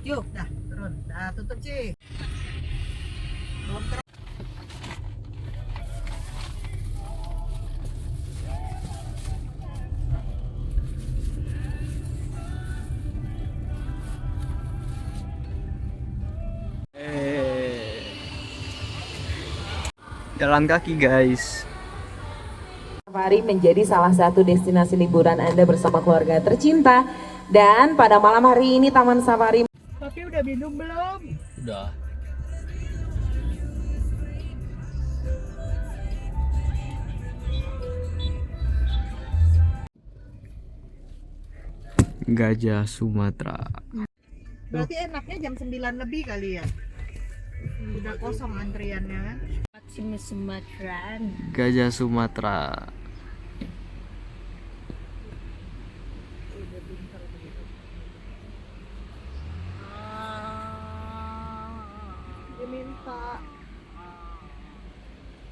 Yuk, dah turun. Dah tutup sih. Belum turun. Jalan kaki guys. Safari menjadi salah satu destinasi liburan Anda bersama keluarga tercinta. Dan pada malam hari ini Taman Safari. Tapi udah minum belum? Udah. Gajah Sumatera. Berarti enaknya jam 9 lebih kali ya? Udah kosong antriannya kan? Sumatera. Gajah Sumatera. Dia minta.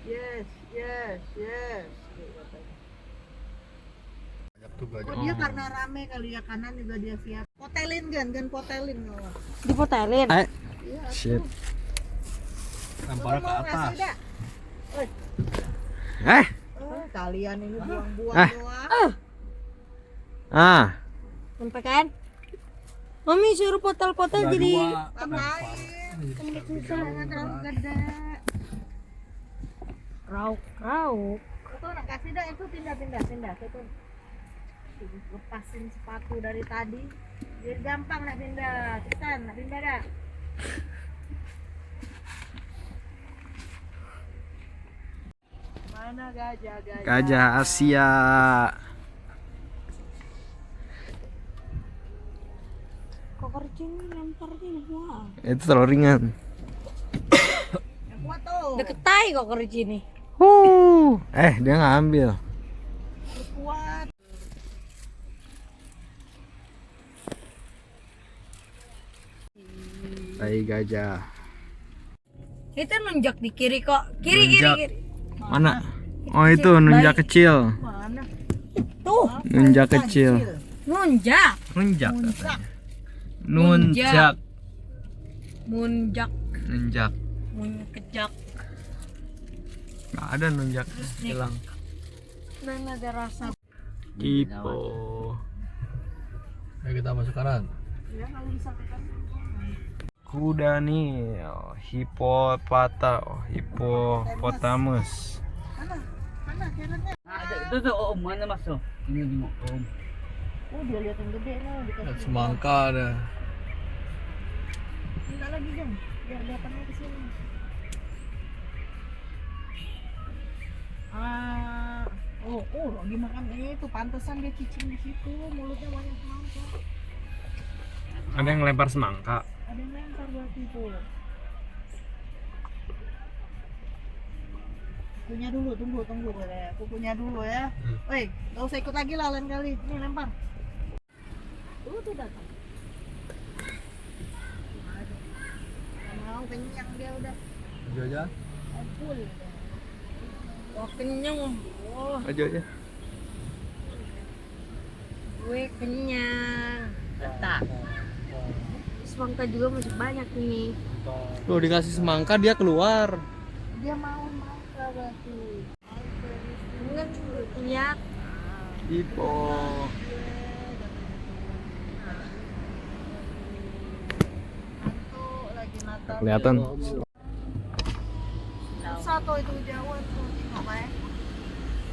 Yes, yes, yes. Oh, dia karena rame kali ya, kanan juga dia siap. Potelin kan potelin loh. Dipotelin. Iya, Shit. Lempar ke atas. Kalian ini buang-buang doang. Ah. Sampai kan? Mami suruh potel-potel jadi Ngapain? Jangan terlalu gede. rauk. Itu nak kasih dah, itu pindah. Itu lepasin sepatu dari tadi. Biar gampang nak pindah. Cepetan nak pindah dah. Mana gajah? Gajah Asia. Kok kerjin lempar ini wah. Itu terlalu ringan. Yang kuat tuh. Deket tai kok kerjin nih. Dia ngambil. Terus kuat. Tai gajah. Itu nunjuk di kiri kok. Kiri. Mana? Oh itu nunjak kecil. Mana? Tuh, Nunjak kecil. nunjak. Nunjak. Muncak. Nunjak. Munjak. Nunjak. Munkejak. Nggak ada nunjak. Hilang. Dan ada rasa. Tipo. Ayo kita masuk kanan. Ya kalau bisa tekan. Kuda nih. Hippopotamus. Mana jalannya? Itu tuh om, mana masuk? Ini di om. Oh, dia lihat yang gede nih dikasih. Semangka ada. Minta lagi Jeng, biar datangnya ke sini. Lagi makan itu, pantesan dia cicing di situ, mulutnya banyak semangka. Ada yang lempar semangka. Ada yang lempar berarti itu. Kukunya dulu, tunggu ya. Kukunya dulu ya. Woi, gak usah ikut lagi lah lain kali. Nih lempar. Tuh datang. Gak mau, kenyang dia udah. Maju aja. Full. Wah kenyang. Wah, Maju aja. gue kenyang. Letak. Semangka juga masih banyak nih. Tuh dikasih semangka dia keluar. Dia mau mangka berarti. Enggak lihat. Hippo. Tuh lagi Natal. Kelihatan. Satu itu jauh tuh tengok ya.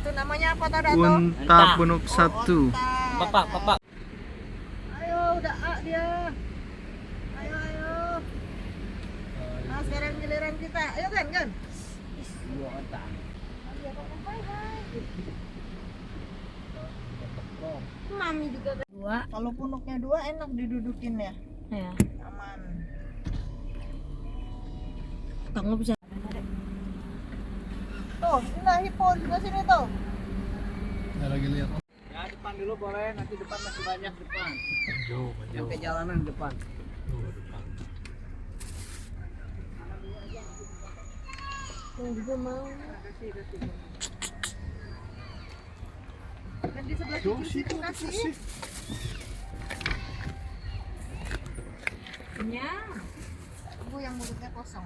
Itu namanya apa tadi tuh? Unta punuk satu. Bapak. Ayo udah A dia. Ayo. Nah sekarang giliran kita. Ayo kan. Mami juga dua. Kalau punuknya 2 enak didudukin ya. Ya. Aman. Tangga bisa. Tuh, ini hippo juga sini tuh. Saya lagi lihat. Ya depan dulu boleh, nanti depan masih banyak depan. Maju. Yang ke jalanan depan. Depan. Yang juga mau. Dan di sebelah kiri situ kasih. Ibu yang mulutnya kosong.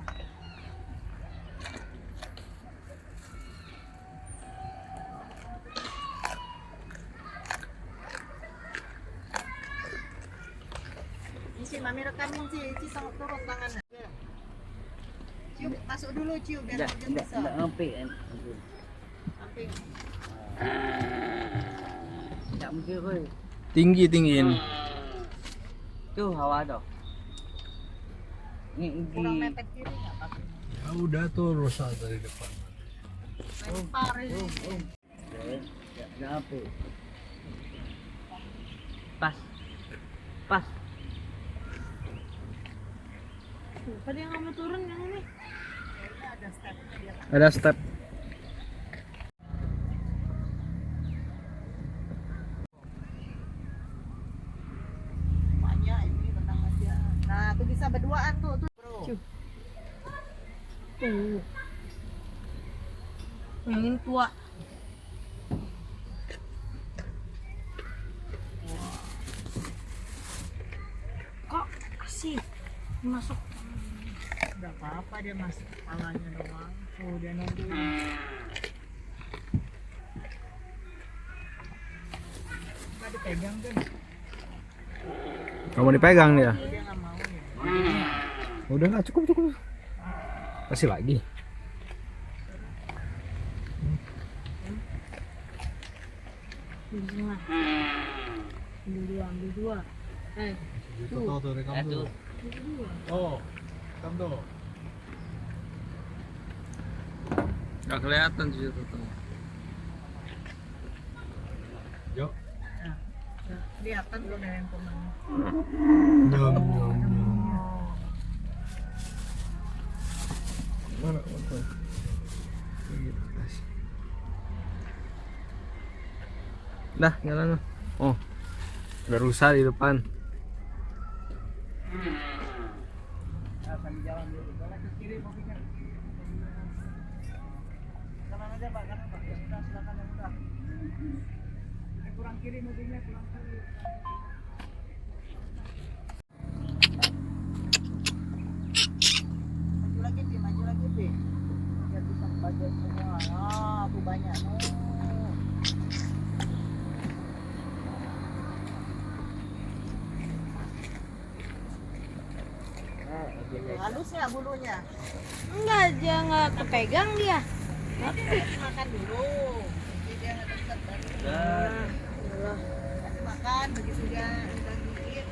Ini sih mami rekamin sih, Ci turun tangannya. Cium, masuk dulu cium biar hujan bisa. ngampi kan. Samping. Enggak mungkin kowe. Tinggiin. Tuh hawa tuh. Ini Kurang mepet kiri nggak pakai. Ya udah tuh rusak dari depan. Lempar ini. Enggak apa. Pas. Pas. Kenapa dia nggak mau turun yang ini? Ada step dia. Ada step. Banyak ini tenang aja. Nah, tuh bisa berduaan tuh, bro. Tuh. Yang ini tua. Kok asik masuk? Enggak apa-apa dia masuk kepalanya doang. Tuh dia nungguin. Enggak dipegang kan? Gak mau dipegang dia. Dia nggak mau ya. Udah nggak cukup. Kasih lagi. Ambil dua. Itu tahu tuh rekam tuh. Oh, rekam tuh. Gak kelihatan sih itu tuh. Yuk. Nah, kelihatan tuh dari handphone. Nyom. Mana motor? Dah, jalan. Oh. Udah rusak di depan. Akan jalan dulu. Jalan ke kiri mobilnya. Kanan aja Pak, kanan Pak. Yang udah silakan yang udah. Kurang kiri mobilnya, kurang kiri. Maju lagi, Pi. Biar bisa bagian semua. Ah, tuh banyak. Halus ya bulunya. Enggak, dia nggak kepegang dia. Nanti makan dulu. Jadi dia nggak dekat baru. Kasih makan begitu dia udah gigit.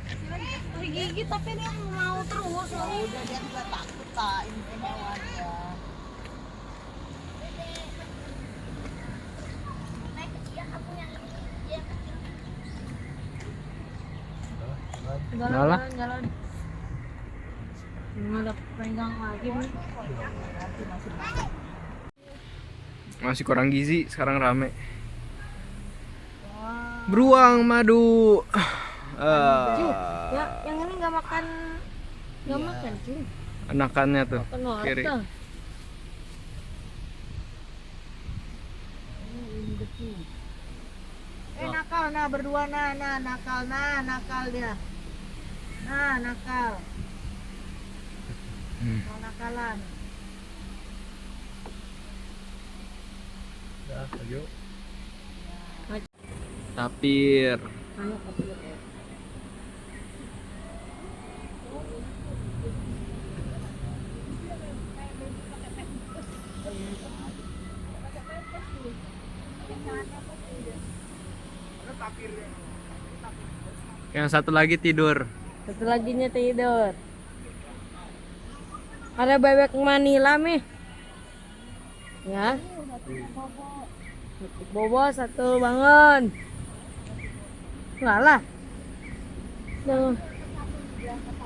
Kasih lagi. Gigit tapi dia mau terus. Ya udah dia juga takut tak ini hewan ya. Jalan. Jalan. Nggak ada pegang lagi nih. Masih kurang gizi, sekarang rame. Beruang madu. Ya, yang ini nggak makan, cuy. Anakannya tuh Makan kiri. wortel. Nakal nah berdua nah nakal dia. Nah nakal. Mau nakalan. Dah, ayo. Tapir. Ayo kasih lihat. Yang satu lagi tidur. Satu laginya tidur. Ada bebek Manila nih. Ya. Bobo satu bangun. Lah. Tuh.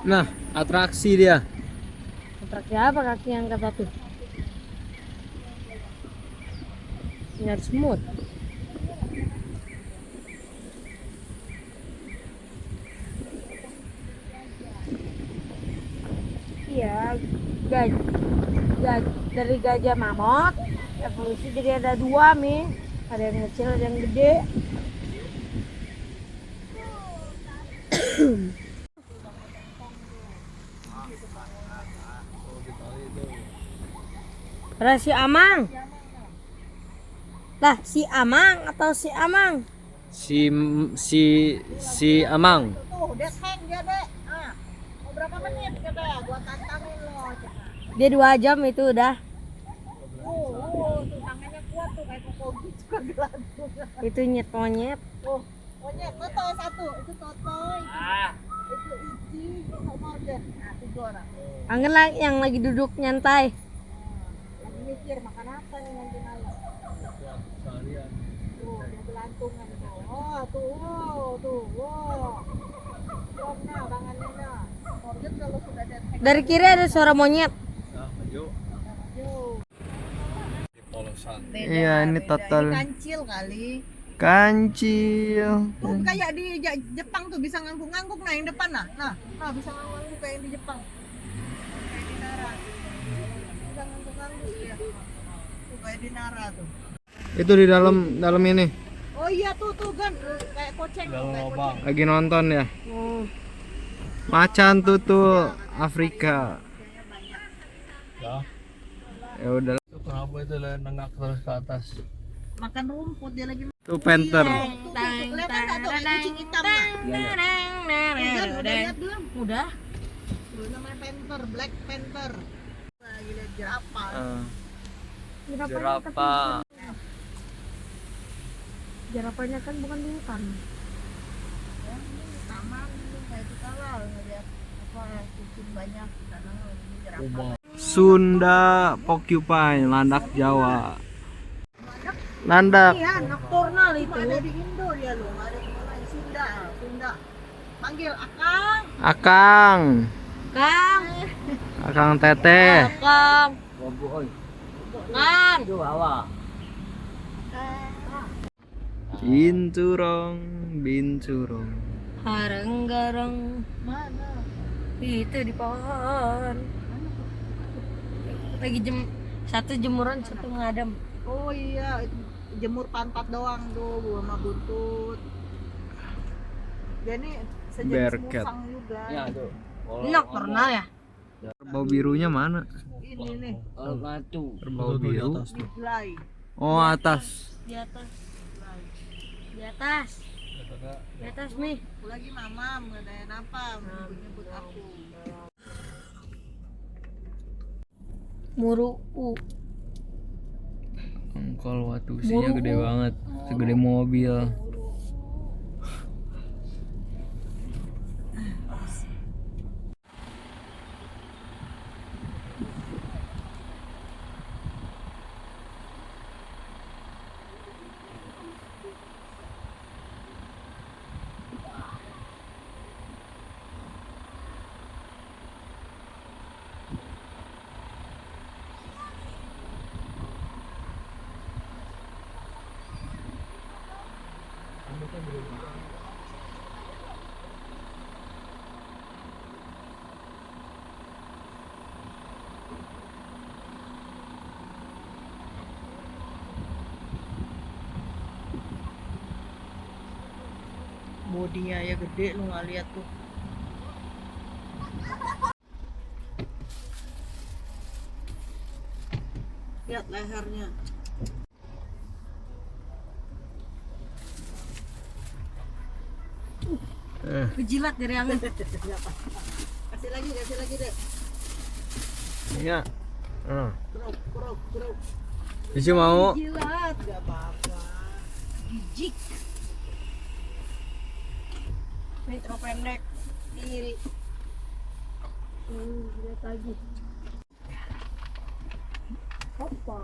Nah, atraksi dia. Atraksi apa kaki yang kata tuh? Biar smooth. Iya, dari gajah mamut evolusi jadi ada dua nih, ada yang kecil ada yang gede. Ada si Amang. Lah, si Amang atau si Amang? Si Amang. Tuh, dia hang dia, Dek. Ah. Mau berapa menit ya, Dek? Gua tantangin lo. Dia 2 jam itu udah. Tuh tangannya kuat tuh kayak koko gitu kegelantung. Itu nyet monyet. Monyet, Toto satu, itu Totoy. Itu Ici, itu Morgan. Nah, 3 orang. Angin lah yang lagi duduk nyantai. Lagi mikir makan apa nih nanti malam. Seharian. Tuh, dia gelantungan tuh. Tuh. Nah, tangannya nah. Morgan kalau sudah ada Dari kiri ada suara monyet. Nah, maju. Di polosan. Iya, ini total. Ini kancil kali. Kancil. Tuh kayak di Jepang tuh bisa ngangguk-ngangguk nah yang depan nah bisa ngangguk kayak di Jepang kayak di Nara bisa ngangguk-ngangguk ya tuh kayak di Nara tuh. Itu di dalam ini. Oh iya tuh kan kayak koceng tuh, Dalam kayak lubang. Lagi nonton ya. Macan tutu Afrika. Ya. Ya udah. Itu kenapa itu nengak terus ke atas? makan rumput dia lagi. Tuh panther. Tuh, kelihatan nggak tuh kayak kucing hitam nah. Udah lihat belum? Udah. Tuh namanya panther, black panther. Lagi lihat jerapah. Jerapah. Jerapahnya kan bukan di hutan. Taman kayak kita lah ngeliat apa kucing banyak di sana ini jerapah. Sunda porcupine, landak Jawa. Landak. Iya, nocturnal itu. Ada di Indo dia loh, ada di mana? Sunda. Panggil Akang. Akang. Kang, Akang teteh. Kang. Kang. Binturong. Hareng-gareng. Mana? Itu di pohon. Lagi satu jemuran, satu ngadem. Oh iya, itu jemur pantat doang tuh sama buntut. Dia nih sejenis Bearcat. musang juga. tuh. Ini nocturnal ya? Kerbau birunya mana? Ini nih, Kerbau Itu di biru. atas tuh. midlay. Oh, atas. Di atas. Di atas. Di atas nih. Aku lagi mamam, ngadain apa? Nyebut aku. Muru. Engkol watu usinya gede banget. Segede mobil. Bodinya ya gede, lu nggak lihat tuh. Lihat lehernya. Kejilat dari angin. Kasih lagi deh. Iya. Keruk. Isi mau. Jilat, gak apa-apa. Jijik. Metro pendek. Iri. Lihat lagi. Apa?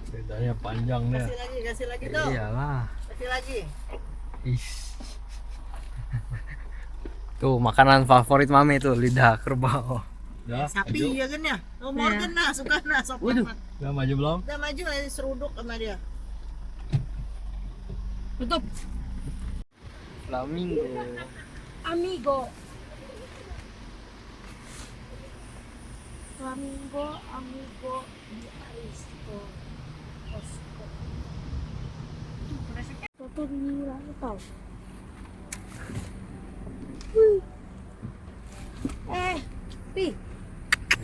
Bedanya panjang nih. Kasih lagi tuh. Iyalah. Kasih lagi. Is. Tuh makanan favorit mami tuh lidah kerbau. Ya, Sapi maju. ya kan ya? Oh, Morgan nah, suka nah, sop amat. Udah maju belum? Udah maju lagi seruduk sama dia. Tutup. Flamingo. Amigo. Flamingo, amigo, di Aristo. Osco. Toto di langit tau. Pi.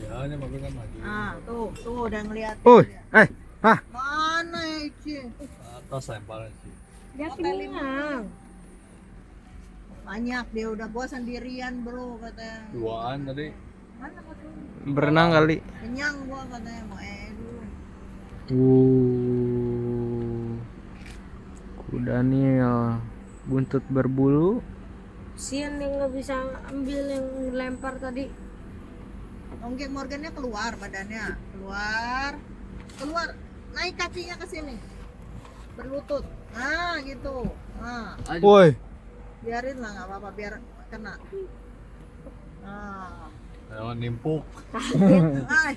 Ya, ini mobil kan maju. Ah, tuh udah ngeliat. Uy, ah, Mana ya, Ci? Atas lemparan sih. Dia kenyang. Banyak dia udah gua sendirian, Bro, katanya. Duaan tadi. Mana katanya? berenang kali. Kenyang gua katanya mau dulu. Kuda Nil, buntut berbulu. Sian yang nggak bisa ambil yang lempar tadi. Ongkek Morgannya keluar badannya, keluar, naik kakinya ke sini, berlutut, nah gitu, nah Woi, biarin lah nggak apa-apa biar kena. Nah, Jangan nimpuk.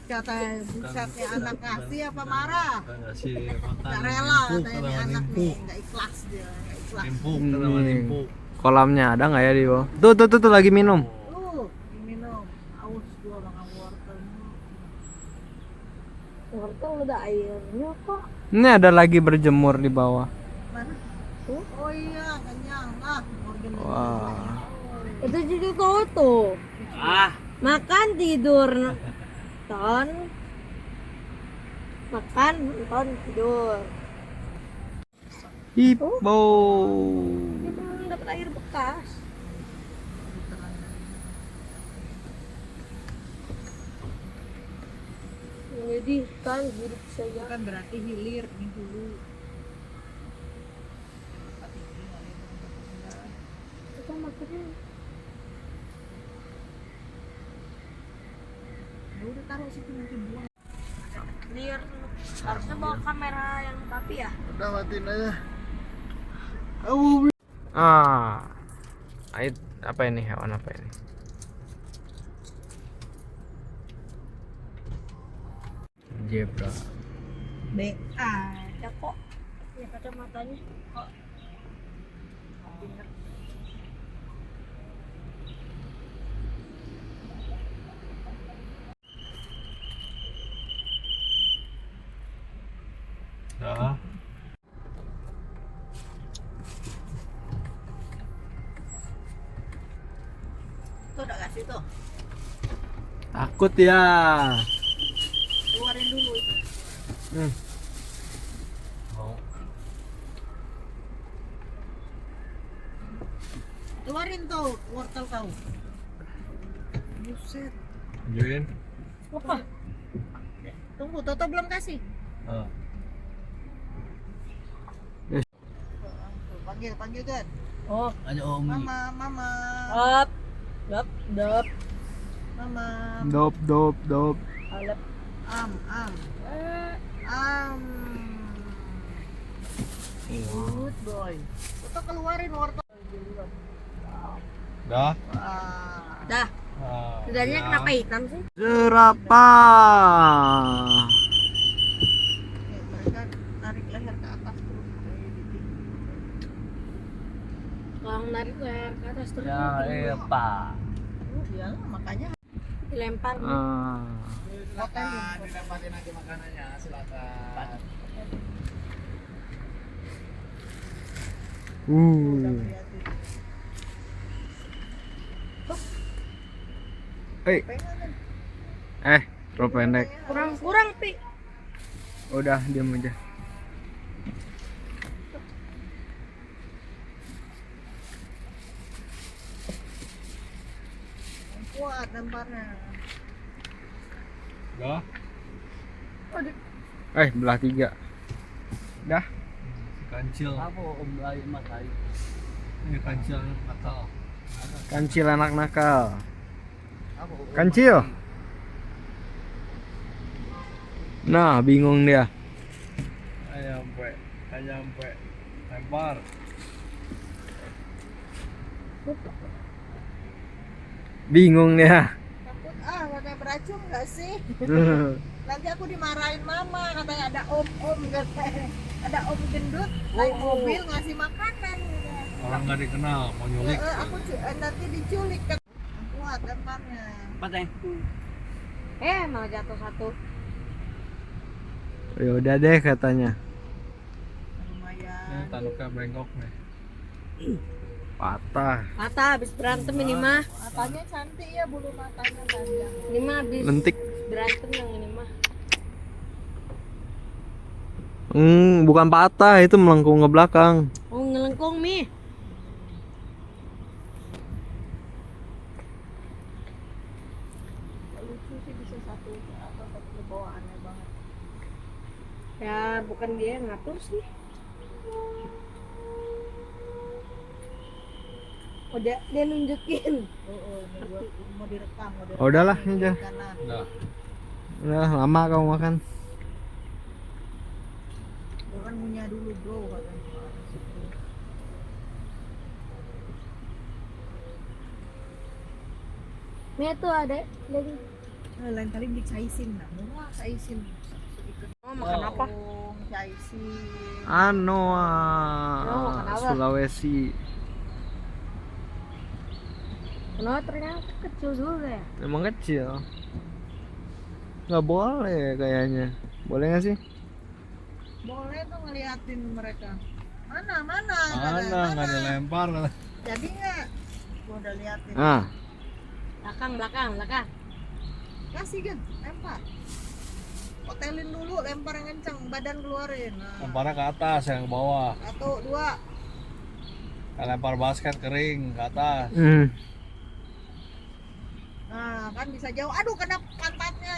katanya busetnya anak ngasih apa marah? Kita ngasih makan. Nggak rela Nimpuk, katanya nih kenapa anak nih, nimpuk? nggak ikhlas dia, nggak ikhlas. Nimpuk, kenapa nimpuk? kolamnya ada nggak ya di bawah? Tuh lagi minum. Minum, aus gua makan wortel. Wortel udah airnya kok. Ini ada lagi berjemur di bawah. Mana? Oh iya, kenyang. Ah, Morgan. Wah. Itu juga kau tuh. Makan tidur. Ton. Makan, ton tidur. Hippo. Itu dapat air bekas. Jadi kan hidup saya. Kan berarti hilir nih dulu. Kita makannya. Ya udah taruh situ nanti buang. Clear. Harusnya bawa kamera yang papi ya. Udah matiin aja. Ah, apa ini hewan apa ini? Zebra. Ada kok. Ya kacamatanya. Kok. Ya. Tuh udah kasih tuh. Takut ya. Keluarin dulu itu. Mau. Keluarin tuh wortel kau. Buset. Tunjukin. Apa? Tunggu, Toto belum kasih. Ah. Tuh, panggil kan. Oh, Ada Om. Mama. dap. Dap. Mama. Dop. Alap. Am. Good boy. Toto keluarin wortel. Dah. Wah. Dah. Ah, Dadanya ya. kenapa hitam sih? Jerapah. Ya, mereka narik leher ke atas terus. Kalau narik leher ke atas terus Pak. Ya, makanya dilempar. silakan dilemparin aja makanannya, silakan. Hei, terlalu pendek. Kurang Pi. Udah, diam aja. kuat lemparnya. Dah. Belah 3. Dah. Kancil. Apa Om lain makai? Ini kancil nakal. Kancil anak nakal. Apa Om? Kancil. Nah, bingung dia. Nyampe. Lempar. Bingung dia. Takut katanya beracun nggak sih? Nanti aku dimarahin mama katanya ada om katanya. Ada om gendut naik mobil ngasih makanan katanya. Orang nggak dikenal, mau nyulik. Aku nanti diculik kan. Kuat lemparnya. Pateng. Malah jatuh satu. Ya udah deh katanya. Ini Lumayan. tanduknya bengkok nih. Patah. Patah habis berantem ini mah. Matanya cantik ya, bulu matanya panjang. Ini mah habis Lentik. berantem yang ini mah. Bukan patah, itu melengkung ke belakang. Oh ngelengkung Mi. Lucu sih bisa satu atau satu ke bawah, aneh banget. Ya bukan dia yang ngatur sih. Oh dia nunjukin. Ini gua mau direkam, mau direkam. Oh, udahlah, ini aja. Kanan. Udah. Udah lama kamu makan. Gua kan punya dulu bro katanya. Mi tuh ada lagi. Lain kali beli caisin lah, murah caisin. Oh makan apa? Caisin. Anoa. makan apa? Sulawesi. Kenapa ternyata kecil juga ya? Emang kecil. Nggak boleh kayaknya. Boleh nggak sih? Boleh tuh ngeliatin mereka. Mana? Mana nggak ada lempar. Jadi nggak? Gua udah liatin. Ah, Belakang. Kasih kan, lempar. Hotelin dulu, lempar yang kencang, badan keluarin. Nah. Lemparnya ke atas, yang ke bawah. 1, 2. Kayak lempar basket kering ke atas. Nah, kan bisa jauh. Aduh, kena pantatnya.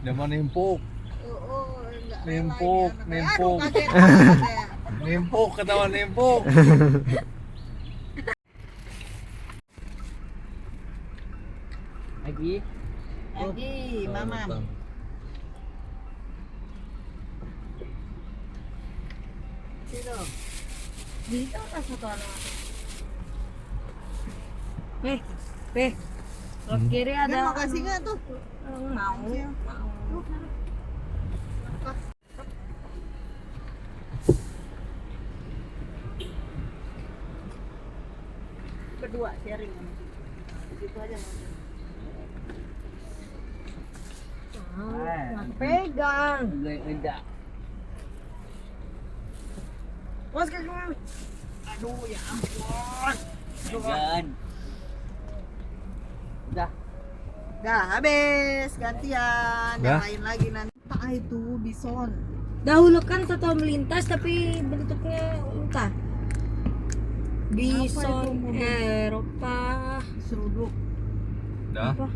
Dia mah nimpuk, Enggak rela Nimpuk, ini anaknya. nimpuk. Aduh, kaget banget ya. nimpuk ketahuan nimpuk. Lagi. Lagi, mamam. Sino? Bisa kan satu anak. Lo kiri Dia ada. mau kasih nggak tuh? Mau. Kedua sharing. Situ aja mau. Nggak pegang. Enggak. Mas kagak. Aduh, ya ampun. Jangan. Udah. Dah habis, gantian. Dah. Yang lain lagi nanti. Tak itu bison. Dahulu kan satu melintas tapi bentuknya entah. Bison mobil? Eropa. Seruduk. Udah. Apa?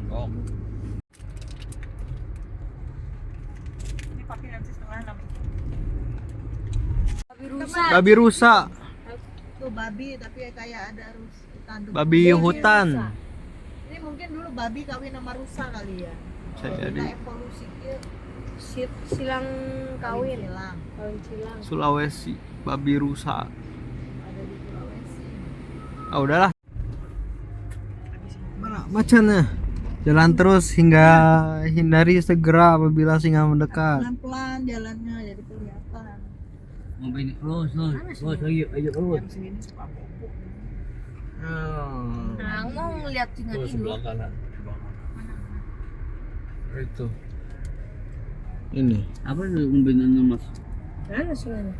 Monggo. Ini pakai nanti setengah 6. Babi rusa. babi rusa, Tuh babi tapi kayak ada tanduk. babi hutan. Ini mungkin dulu babi kawin sama rusa kali ya. Bisa Kita jadi. evolusi dia Silang kawin. silang. Kawin silang. Sulawesi, babi rusa. Ada di Sulawesi. Ah, udahlah. Mana macannya? Jalan terus hingga hindari segera apabila singa mendekat. Pelan-pelan jalannya jadi kelihatan. Mau bini terus. Ayo. Jam segini suka bobok. Nah, mau ngeliat singa Tuh itu. sebelah kanan. Itu. Ini. Apa itu umbenannya Mas? Mana singanya?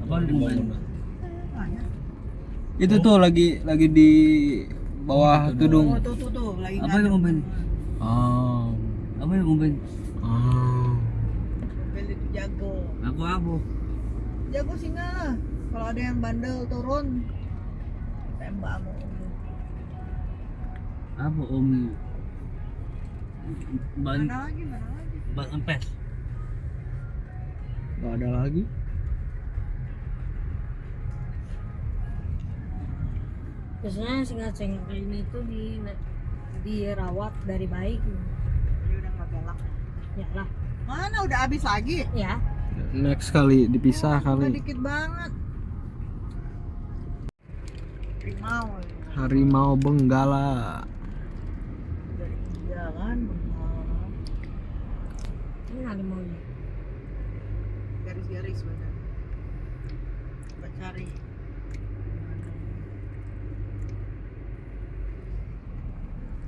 Apa itu umben? Itu tuh lagi di bawah tudung. Oh, tuh lagi Apa itu umben? Oh. Apa itu umben? Oh. Beli itu jago. Aku. Jago singa. Kalau ada yang bandel turun tembak mau. Apa om? Ban Mana lagi? ban empes. Gak ada lagi. Biasanya singa-singa kayak ini tuh dirawat dari baik. Dia udah nggak galak. Ya lah. Mana udah habis lagi? Ya. Next kali dipisah Udah kali. dikit banget. Harimau. Harimau Benggala. Dari India kan. Ini ada maunya. Garis-garis bener. Coba cari.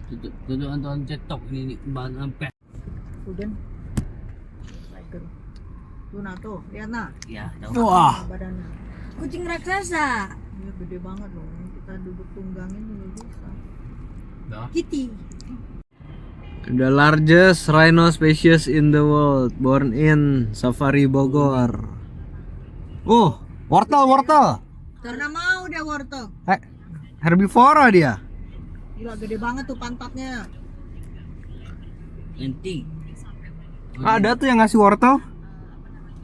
Tutup anton cetok ini ban empes. Udah. Tiger. Tuh nah tuh, lihat nah. Ya, tahu. Wah, Badannya. kucing raksasa. Ya, gede banget loh. Kita duduk tunggangin juga bisa. Dah. Kitty. The largest rhino species in the world, born in Safari Bogor. Oh, wortel. Karena mau dia wortel. Herbivora dia. Gila gede banget tuh pantatnya. Nanti. Ada tuh yang ngasih wortel.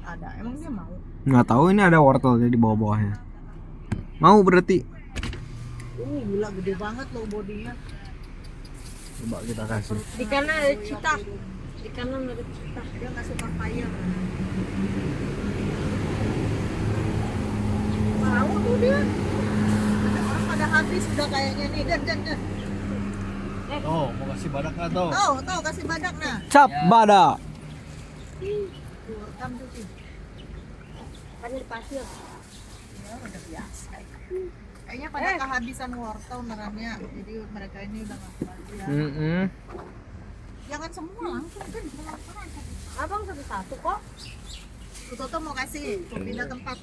Ada. Emang dia mau? Nggak tahu ini ada wortel di bawah-bawahnya. Mau berarti. Gila gede banget loh bodinya. Coba kita kasih. Di kanan ada cita. Di kanan ada cita. Dia nggak suka fire. Mau tuh dia. Ada orang pada habis udah kayaknya nih. Dan. Oh, mau kasih badak nggak tuh? Tahu kasih badak nah. Cap badak. Tuh, rekam tuh sih. Kan di pasir. Ya udah biasa. Kayaknya pada kehabisan wortel merannya. Jadi mereka ini udah nggak kebagian. Jangan semua langsung kan. Abang satu-satu kok. Toto mau kasih, mau pindah tempat.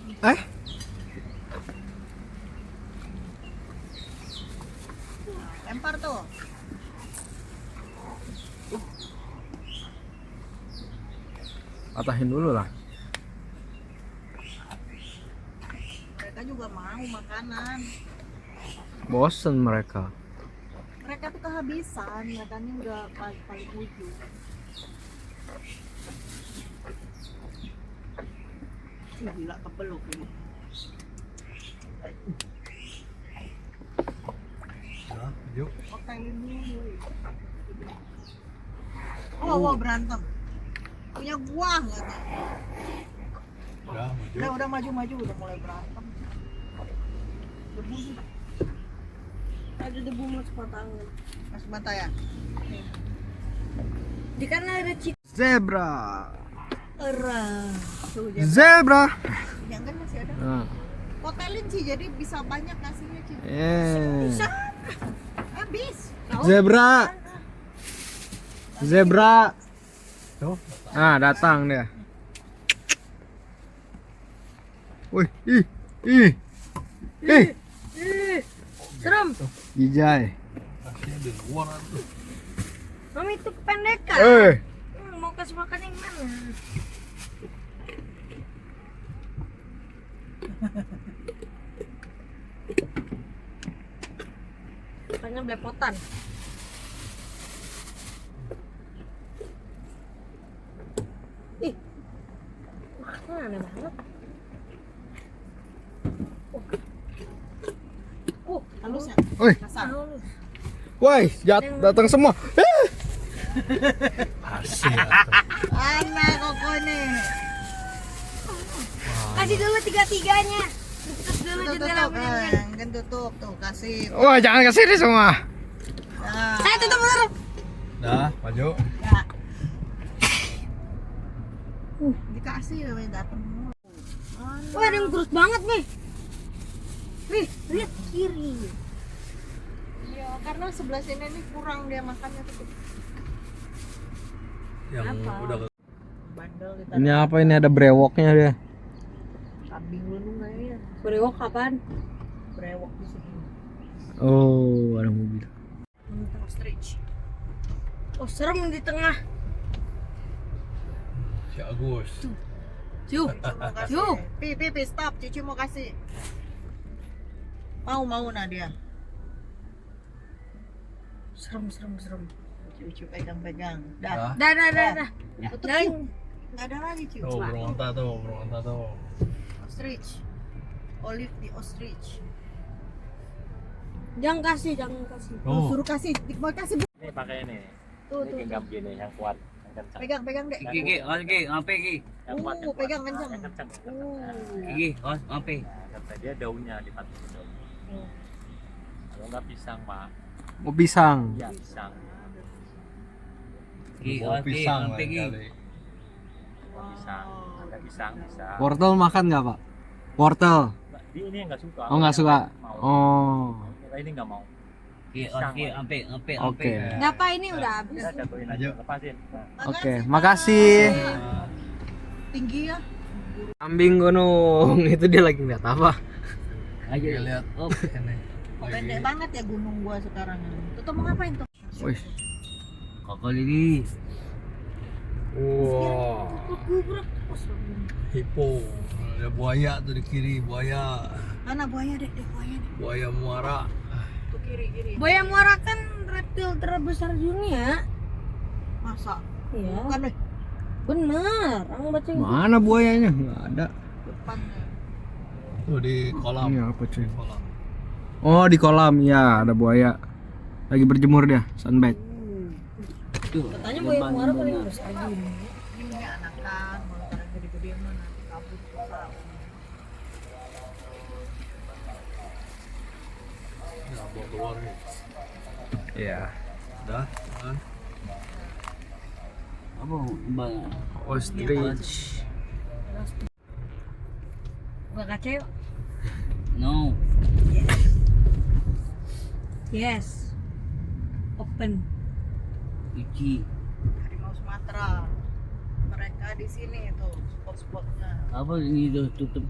Lempar tuh. Patahin dulu lah. Mereka juga mau makanan. Bosen mereka. Mereka tuh kehabisan, mereka ini udah paling ujung. Gila kebeluk ini. Dah, yuk. Hotelin dulu. Oh, berantem. Punya gua nggak? Dah, maju. Udah maju, udah mulai berantem. Debu sih. Ada debu masuk tangan. Masuk mata ya? Di kanan ada cita. Zebra. Tuh, jangan. Zebra. Jangan masih ada. Nah. Hotelin sih, jadi bisa banyak nasinya sih. Bisa. Habis. Zebra. Zebra. Tuh. Nah, datang dia. Wih, ih. Serem. Ijai. Kasihnya di luar tuh. Mami itu kependekan. Mau kasih makan yang mana? Makanya belepotan. Ih, makannya aneh banget. Halusnya. Wih, Kasar. woi, datang semua. Asik. Anak koko nih. Kasih dulu tiga-tiganya. Tutup dulu Tutup, jendela punya. kan tutup tuh kasih. Wah, jangan ke sini semua. Nah, Saya tutup dulu. Dah, maju. ya. Dikasih namanya datang. Wah, ada yang kurus banget nih. Nih, lihat kiri. Ya, karena sebelah sini nih kurang dia makannya tuh. Yang udah Bandel kita. Ini apa ini ada brewoknya dia. Kambing lu kayaknya. Berewok kapan? Brewok di sini. Oh, ada mobil. Ostrich. Oh, serem di tengah. si Agus. Cuh. Mau kasih. Yuk. Pi, stop. Cici mau kasih. Mau Nadia. Serem. Cici pegang-pegang. Dah. Dah. Dah. Tutup. Dah. Nggak ada lagi Cici. Tuh, burung onta tuh. Ostrich. Olive di ostrich. Jangan kasih. Tuh. Suruh kasih. Mau kasih. Ini pakai ini. Tuh. Genggam gini yang kuat, yang kencang. Pegang dek. Gigi, apa gigi? Yang kuat, yang kuat. Pegang kencang. Yang kencang. Gigi, apa? Nah, kata dia daunnya dipakai daun. Kalau nggak pisang, Pak. Mau pisang. Iya, pisang. Gigi, Bawa pisang apa lain gigi? kali. Pisang. Ada pisang, bisa. Wortel makan nggak pak? Wortel. Dia ini yang nggak suka. Oh nggak suka. Mau. Oh. Ini nggak mau. Gigi, apa? Oke. Kenapa ini udah habis? Kita jatuhin aja, Ayo. lepasin. Nah, Oke. Makasih. Tinggi ya. Kambing gunung itu dia lagi ngeliat apa? Aja lihat. Oh, Ini. Pendek banget ya gunung gua sekarang. Tuh mau ngapain tuh? Wih, kakak ini wow. Hippo. Ada buaya tuh di kiri, buaya. Mana buaya dek buaya dek. Buaya muara. Tuh kiri. Buaya muara kan reptil terbesar dunia. Masa? Iya. Bukan deh. Bener. Aku baca itu. Mana buayanya? Nggak ada. Depannya. Tuh di kolam. Ini apa cuy? Kolam. Oh di kolam ya ada buaya. Lagi berjemur dia, sunbed. tuh. Katanya buaya muara paling besar dunia. Ini punya anakan, kalau sekarang gede-gede mah nanti kabur susah. Ya, bawa keluar nih. Iya. Udah. Kan? Apa bang? Ostrich. Buka kaca yuk. No. Yes. Open. Iki. Harimau Sumatera. Mereka di sini tuh spot-spotnya, Apa ini tuh tutup?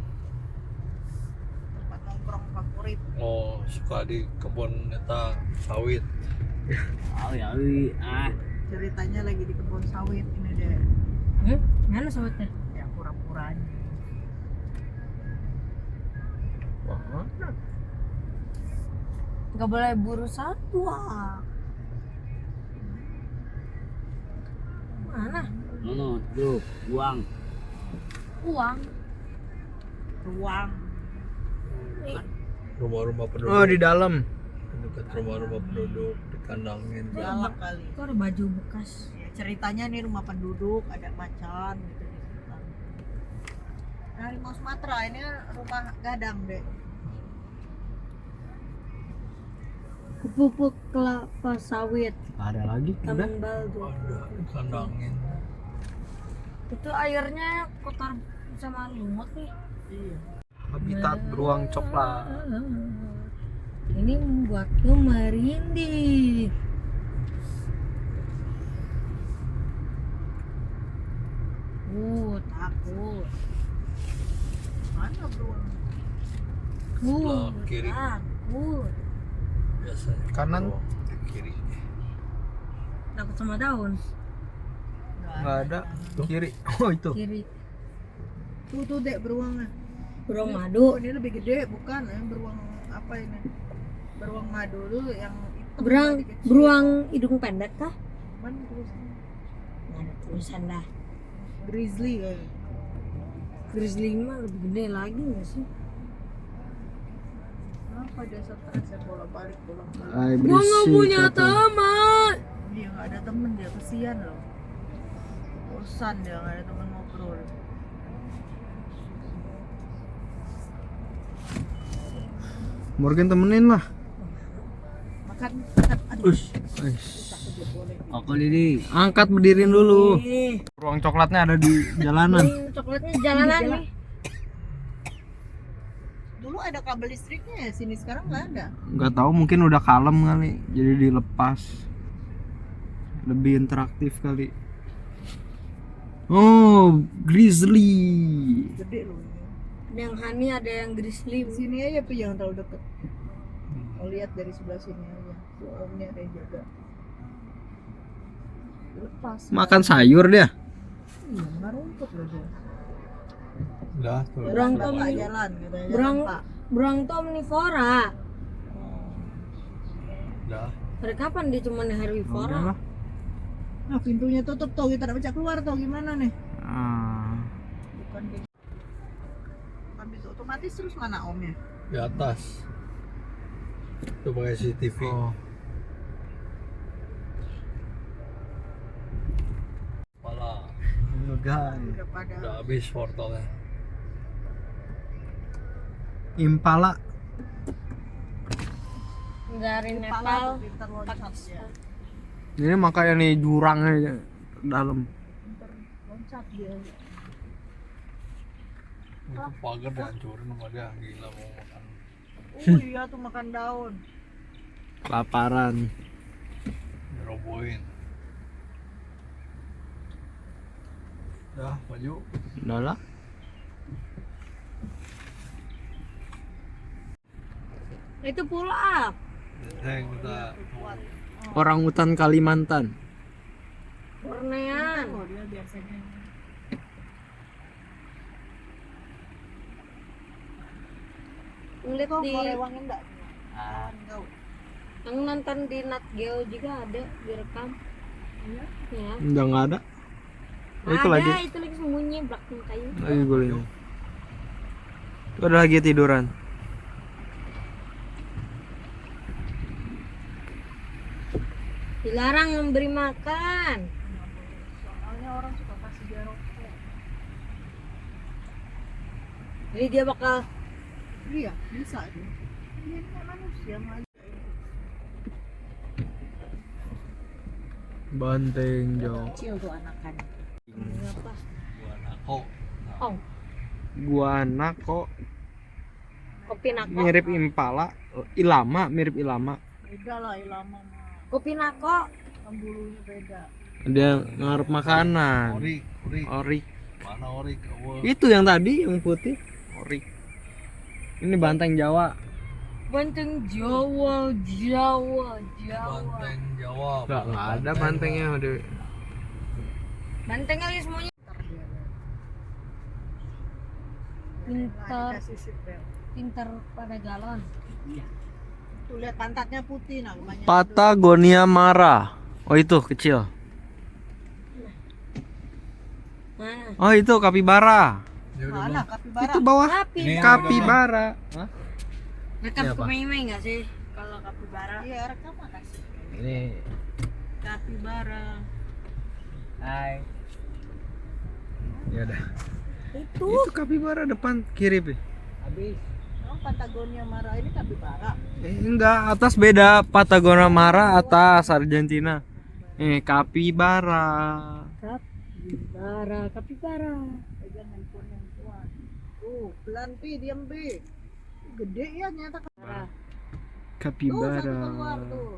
tempat nongkrong favorit. Oh, suka di kebun eta sawit. Ah ya, Ceritanya lagi di kebun sawit ini deh. Mana sawitnya? Ya pura-puranya. Gak boleh buru satwa. Mana? no, tuh, uang. Uang. Ruang. Rumah-rumah penduduk. Oh di dalam. Dekat rumah-rumah penduduk dikandangin. Galak kali. Itu ada baju bekas. Ya, ceritanya nih rumah penduduk, ada macan gitu di sekitar. Nah, Harimau Sumatera ini rumah gadang deh. Pupuk kelapa sawit. Ada lagi? Udah. Taman Baldo. Ada dikandangin. Itu airnya kotor sama lumut nih. Iya. Habitat beruang coklat. Ini membuatku merinding. Takut. Mana beruang? Sebelah kiri. Takut. Biasanya. Kanan. Beruang di kiri. Takut sama daun. Nggak ada. Kiri. Oh itu. Kiri. Tuh dek beruangnya. Beruang Oh, madu. ini lebih gede bukan? Beruang apa ini? Beruang madu tuh yang hitam. Beruang, tadi kecil. beruang hidung pendek kah? Mana tulisannya? Nggak ada tulisan dah. Grizzly ya. Grizzly mah lebih gede lagi nggak sih? Kenapa dia stres ya bolak-balik bolak-balik? Ay, Gua nggak berisik punya kata. teman. Dia nggak ada temen, dia kesian loh. Bosan dia nggak ada temen ngobrol. Morgan temenin lah. Makan. Aduh. Ush. Kakak ini. Angkat berdiriin dulu. Beruang coklatnya ada di jalanan. Coklatnya jalanan nih. Dulu ada kabel listriknya ya, sini sekarang nggak ada. Nggak tahu mungkin udah kalem kali. Jadi dilepas. Lebih interaktif kali. Oh, grizzly. Gede loh ini. Ada yang honey, ada yang grizzly. Sini aja tuh jangan terlalu deket. Mau lihat dari sebelah sini aja. Tuh omnya ada yang jaga. Lepas. Makan sayur dia. Iya, nggak rumput loh dia. Udah tuh. Beruang Bapak tom- jalan katanya. Beruang, jalan, Pak. beruang tuh omnivora. Udah. Dari kapan dia cuma herbivora? Udah lah. Nah, pintunya tutup tuh, kita nggak bisa keluar tuh, gimana nih? Ah. Bukan gitu. Bukan gitu, otomatis terus mana omnya? Di atas. Itu pakai CCTV. Oh. Malah Enggak. Udah pada udah habis wortelnya. Impala. Dari kepala Nepal. tuh pintar loncat ya. Ini makanya nih jurangnya dalam. Pintar loncat dia. Itu pagar dihancurin sama dia, gila mau makan. Iya tuh makan daun. Kelaparan. Dirobohin. Udah, maju. Udah lah. Itu pula. Heng kita. Orang hutan Kalimantan. Bornean. Oh, dia biasanya. Ngeliat Kok di Korewang enggak? Ah, Enggak. yang nonton di Nat Geo juga ada direkam. Iya. Ya. Udah nggak ada. Itu Ada, lagi. itu lagi sembunyi belakang kayu. Lagi guling. Itu ada lagi tiduran. Dilarang memberi makan. Soalnya orang suka kasih dia rokok. Jadi dia bakal Iya, bisa dia. Dia kayak manusia mah. Banteng jauh. Kecil tuh anakan. apa? Buat aku. Oh, Gua anak kok kopi nako. mirip impala, ilama mirip ilama. Beda lah ilama mah. Kopi nako. Kan bulunya beda. Dia ngarep makanan. Orik, orik. Orik. Mana orik? Awal. Itu yang tadi yang putih. Orik. Ini banteng Jawa. Banteng Jawa, Jawa, Jawa. Banteng Jawa. Nggak ada bantengnya udah. Banteng kali semuanya. Pintar, Kasih seatbelt. pintar pada galon. Tuh lihat pantatnya putih nah banyak. Patagonia Mara. Oh itu kecil. Mana? Oh itu kapibara. Ya udah, Mana Bang. kapibara? Itu bawah. Ini Kapibara. Hah? Rekam Ini ke apa? Mei nggak sih kalau kapibara? Iya, rekam kasih. Ini Kapibara. hai. ya udah. Itu. Itu kapibara depan kiri, Pi. Habis. Oh, Patagonia Mara ini kapibara. Enggak, atas beda. Patagonia Mara atas Argentina. Kapibara. Kapibara, kapibara. Pegang handphone yang kuat. Pelan Pi, diam Pi. Gede ya nyata kapibara. Tuh, satu keluar Kapibara. tuh.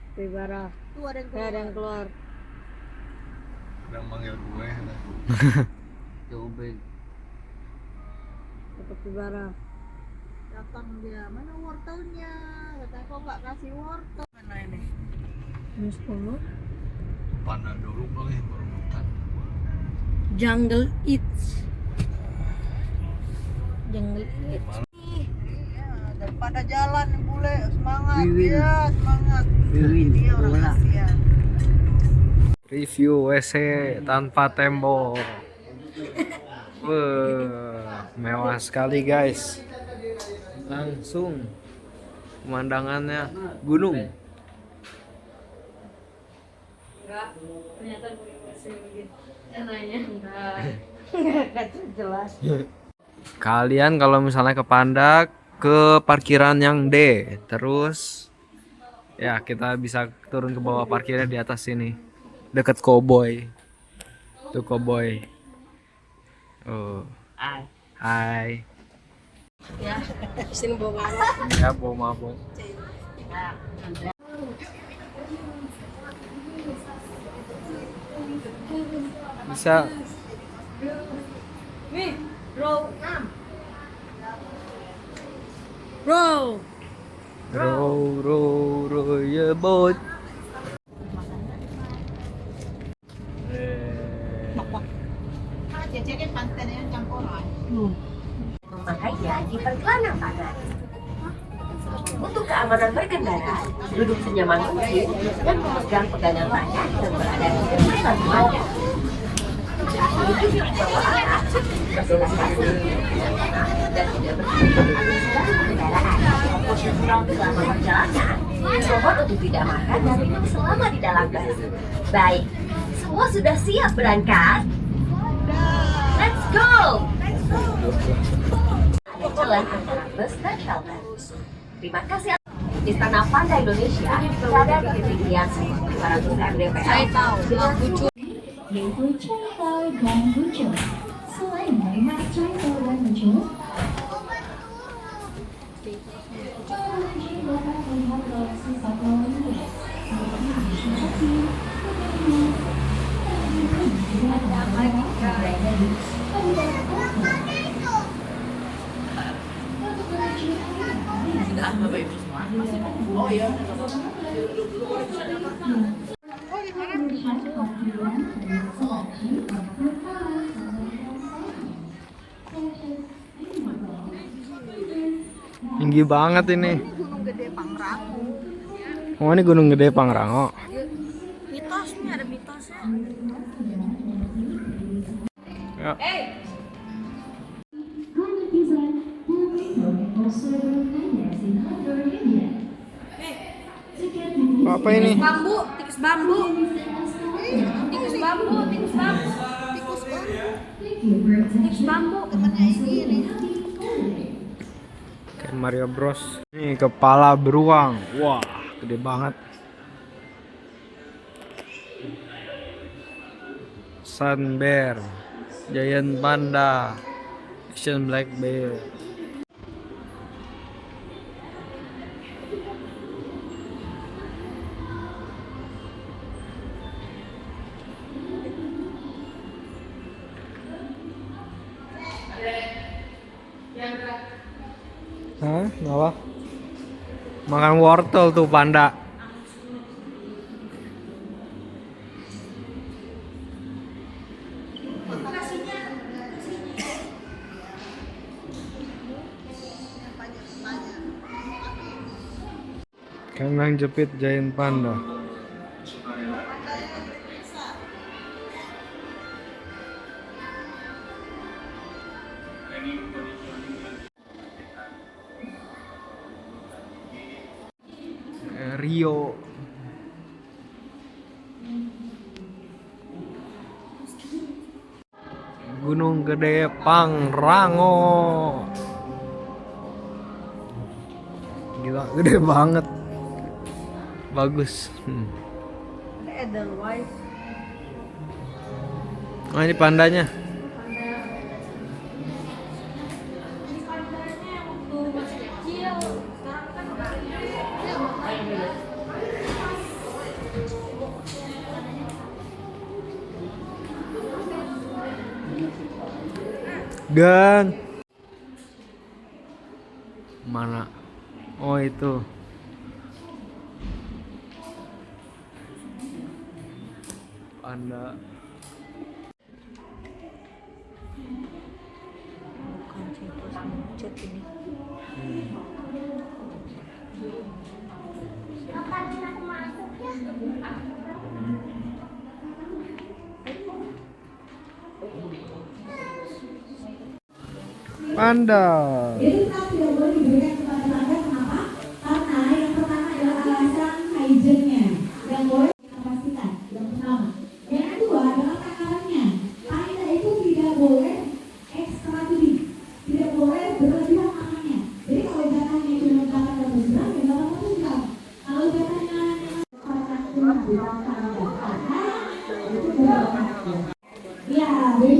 Kapibara. Tuh ada yang Nggak ada keluar. yang keluar. Udah manggil gue. Coba. Kapibara. Datang dia, mana wortelnya? Katanya kok nggak kasih wortel. Mana ini? Terus dulu. Panen dulu kali baru makan. Jungle Eats. Jungle Eats. Iya, daripada jalan bule semangat Wiwin. ya, semangat. Ini orang Asia. Review WC tanpa tembok. Wah, mewah sekali guys. Langsung pemandangannya gunung. Kalian kalau misalnya ke Pandak ke parkiran yang D, terus ya kita bisa turun ke bawah parkirnya di atas sini, deket Koboi. Tuh Koboi. Oh, Hai. hai. Ya, sini bawa mama. Ya, bawa mabok. Bisa Nih, row 6. Row. row ya boat. Ah, ceceknya pantai yang campuran. Makanya diperkelan tangan. Untuk keamanan berkendara, duduk senyaman mungkin dan memegang pegangan tangan yang berada di depan Anda. Duduk di bawah atas, bersilaturahmi, dan tidak berdiri dalam kendaraan. Selama perjalanan, mohon untuk tidak makan dan minum selama di dalam bus. Baik, semua sudah siap berangkat? Let's go! Ada jalan antara bus dan shelter. Terima kasih. Istana Panda Indonesia berada di ketinggian 1.500 mdpl. Saya tahu, lucu. 也会摘到两杯酒，此外每晚摘到两杯酒。 Sudah Tinggi banget ini. Gunung Gede Pangrango. Oh, ini Gunung Gede Pangrango. Mitosnya ada mitosnya. Ya. Apa ini? Bambu, tikus bambu. Tikus bambu, tikus bambu. Tikus bambu. Temennya ini. Kayak Mario Bros. Ini kepala beruang. Wah, gede banget. Sun bear, giant panda, Asian black bear. Hah? Kenapa? Makan wortel tuh panda. Kandang jepit giant panda. Rio. Gunung Gede Pangrango. Gila, gede banget. Bagus. Edelweiss. Oh, ini pandanya. Dan mana? Oh, itu. Panda. Bukan citos muncet ini. Panda. Jadi kita tidak boleh diberikan kepada panda, kenapa? Karena yang pertama adalah alasan hygiene-nya. Yang boleh kita pastikan, yang pertama. Yang kedua adalah takarannya. Panda itu tidak boleh ekstra tinggi, tidak boleh berlebihan makannya. Jadi kalau jatahnya cuma 800 gram, ya 800 gram. Kalau jatahnya ya, jadi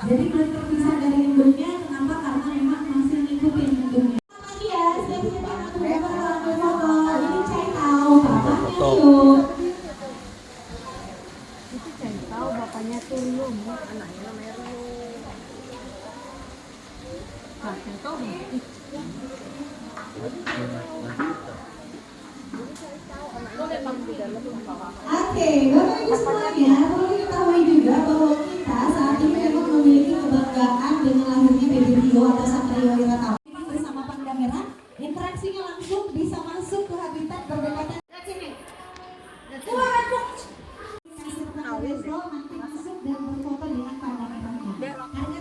jadi belum terpisah dari induknya, kenapa? Karena memang masih ngikutin induknya. Iya, setiap kita ini cek tahu bapaknya yuk. Itu cari tahu bapaknya tuh belum. Anaknya namanya Rio. Nah, cari tahu belum? Oke, Bapak Ibu semuanya, perlu diketahui juga bahwa kita saat ini memang memiliki kebanggaan dengan lahirnya baby Rio atau Satrio Wiratama. Ini bersama panda merah, interaksinya langsung bisa masuk ke habitat berdekatan. Nanti masuk dan berfoto dengan panda merahnya.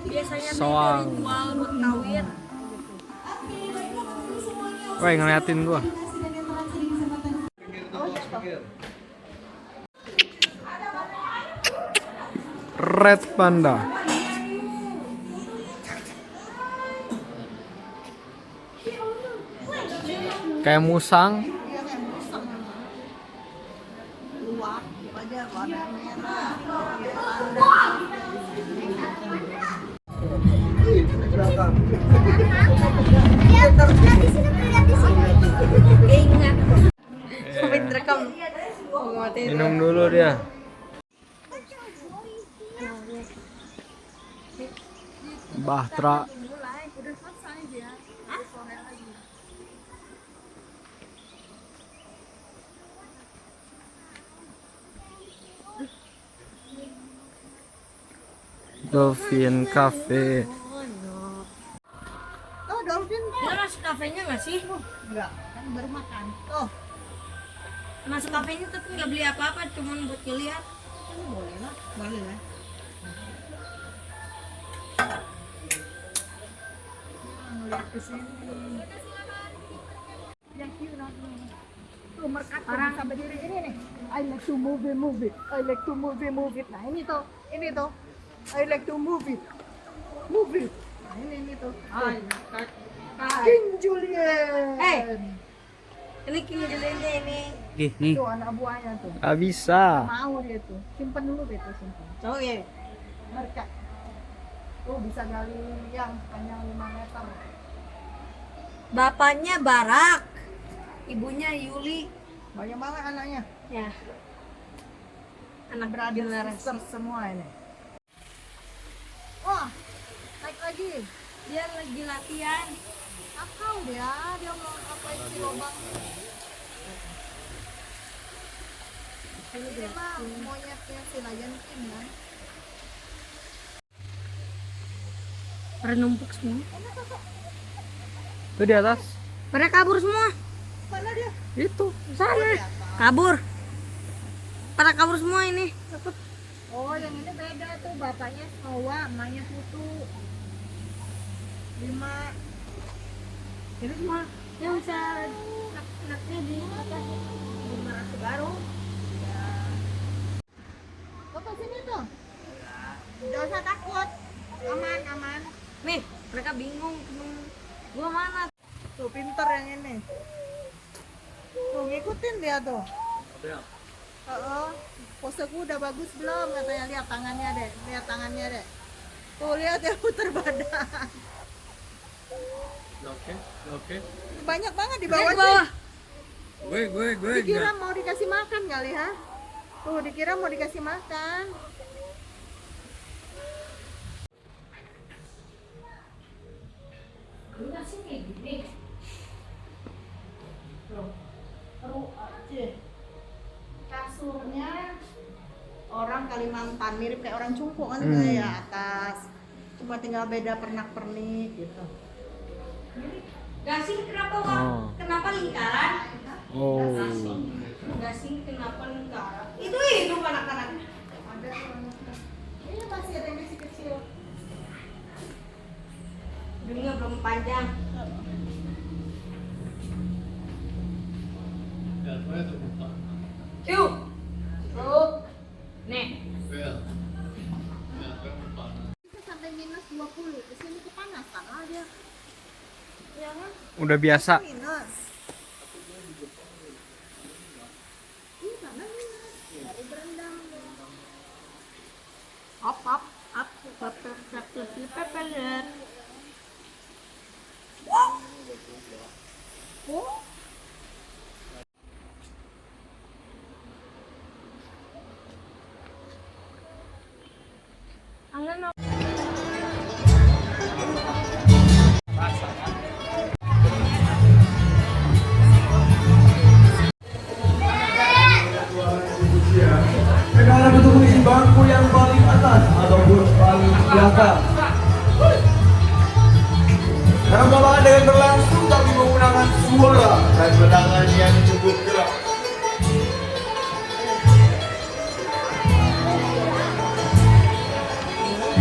Biasanya Soang. ritual buat kawin. Oke, baiklah Bapak Ibu semuanya. Woi, ngeliatin gua. Komunikasi dan interaksi di kesempatan Red panda. Kayak musang. Iya kayak musang. Luak, aja warna merah. Panda. Sampai terekam. Minum dulu dia. Bahtera. Udah selesai dia. Sore lagi. Dolphin Cafe. Oh, dolphin tuh. Dia masuk kafenya nggak sih? Enggak, kan baru makan. Oh, Masuk kafenya tapi nggak beli apa-apa, cuman buat lihat. boleh lah. Boleh lah. Ngeliat ke sini. Yang cute tuh merkat sampai diri ini nih. I like to move it. I like to move it. Nah ini tuh. I like to move it. Nah ini tuh. King Julian. Ini King Julian ini. Nih, Tuh anak buahnya tuh. nggak bisa. Mau dia tuh. Simpen dulu deh tuh simpen. Oh iya. Merkat. Tuh bisa gali yang panjang 5 meter. Bapaknya Barak, ibunya Yuli. Banyak banget anaknya. Ya. Anak Beradik generasi. sister semua ini. Wah, naik lagi. Dia lagi latihan. Akau dia mau ngapain si lubang. Ini mah monyetnya si Lion King kan. Pada numpuk semua. Tuh di atas. Pada kabur semua. Mana dia? Itu. Sana. Kabur. Pada kabur semua ini. Oh, yang ini beda tuh. Bapaknya Noah, emaknya Putu. 5. Jadi semua yang bisa naknya di atas di Merasi Baru. Bapak sini tuh. Gak usah takut. Aman. Nih, mereka bingung temen gua mana. Tuh pinter yang ini. Tuh ngikutin dia tuh. Poseku udah bagus belum katanya, lihat tangannya deh. Tuh lihat ya putar badan. Oke. Banyak banget di Di bawah bawah. Gue Dikira mau dikasih makan kali ha? Tuh dikira mau dikasih makan. Kasurnya orang Kalimantan mirip kayak orang Cungku kan kayak atas. Cuma tinggal beda pernak-pernik gitu. Gasing kenapa Oh. kenapa lingkaran? Oh. Gasing kenapa lingkaran? Itu hidup anak-anaknya. Ada ini masih ada yang kecil-kecil. Dunia belum panjang. Yuk. Nih. Bisa sampai minus 20. Di sini kepanasan lah dia. Ya kan? Udah biasa. Minus. Ini sana minus. Dari berendam. Up. Pepelet. Oh. Angin Negara untuk mengisi bangku yang paling atas ataupun paling belakang. Perlombaan dengan berlangsung tapi menggunakan suara dan tendangan yang cukup keras.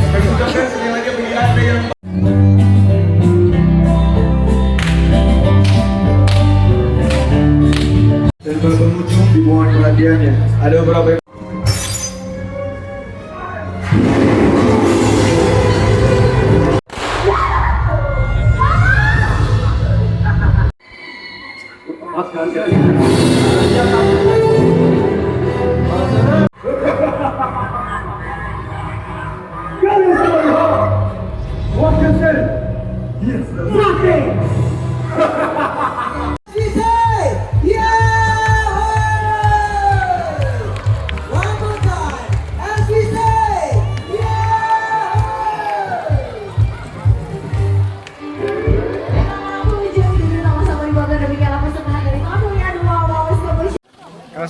Kami ucapkan sekali lagi bagi Anda yang dan para pengunjung dimohon perhatiannya. Ada beberapa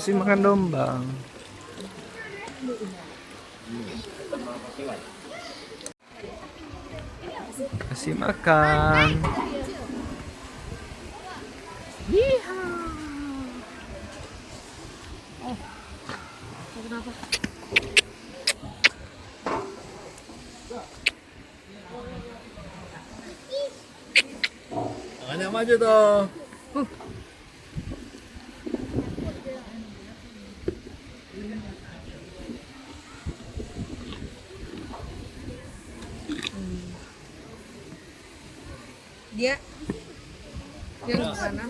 Kasih makan domba. Kasih makan. Tangannya maju dong. Dia yang mana?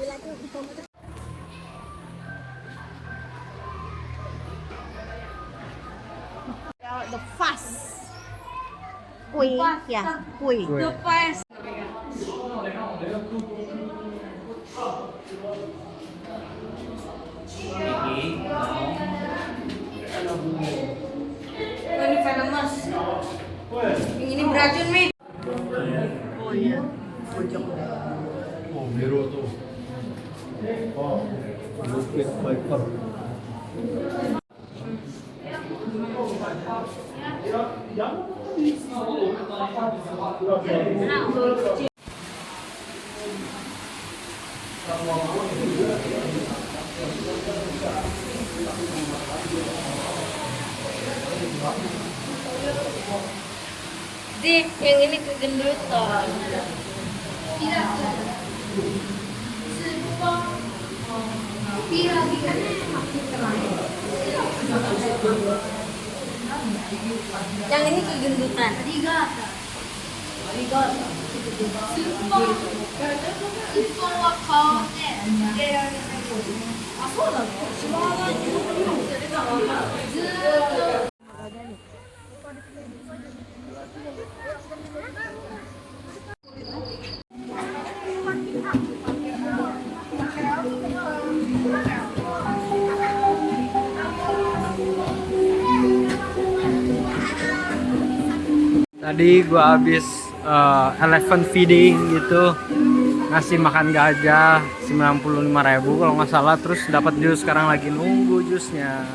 The fast. Kui ya, kui. The fast. Ini venomous. Yang ini beracun, Mi. Oh iya. Oh, biru tuh. Oh, liquid viper. Di, yang ini kegendutan. Yang ini kegendutan. Tadi gua habis elephant feeding gitu, ngasih makan gajah 95.000 kalau nggak salah, terus dapat jus. Sekarang lagi nunggu jusnya.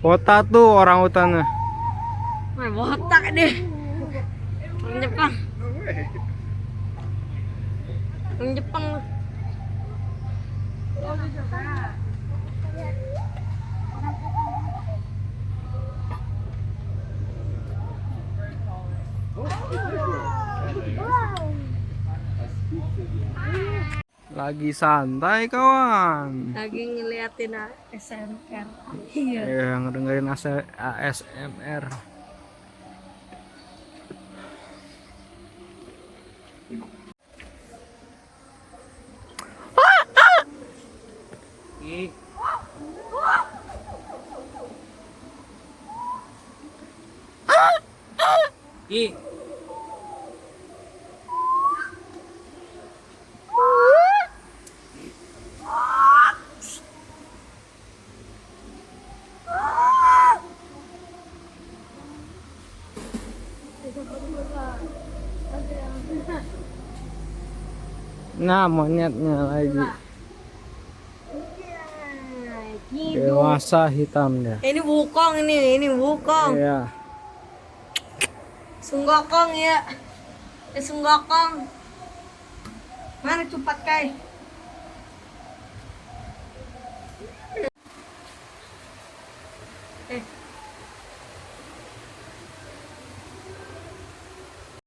Kota tuh orang hutannya. Wah, botak deh. Orang Jepang. Orang Jepang. Lagi santai kawan. Lagi ngeliatin ASMR. Iya. Yang dengerin ASMR. Nah, monyetnya lagi. Dewasa hitamnya. Ini wukong ini wukong. Iya. Sunggokong ya. Sunggokong. Mana cepat kai?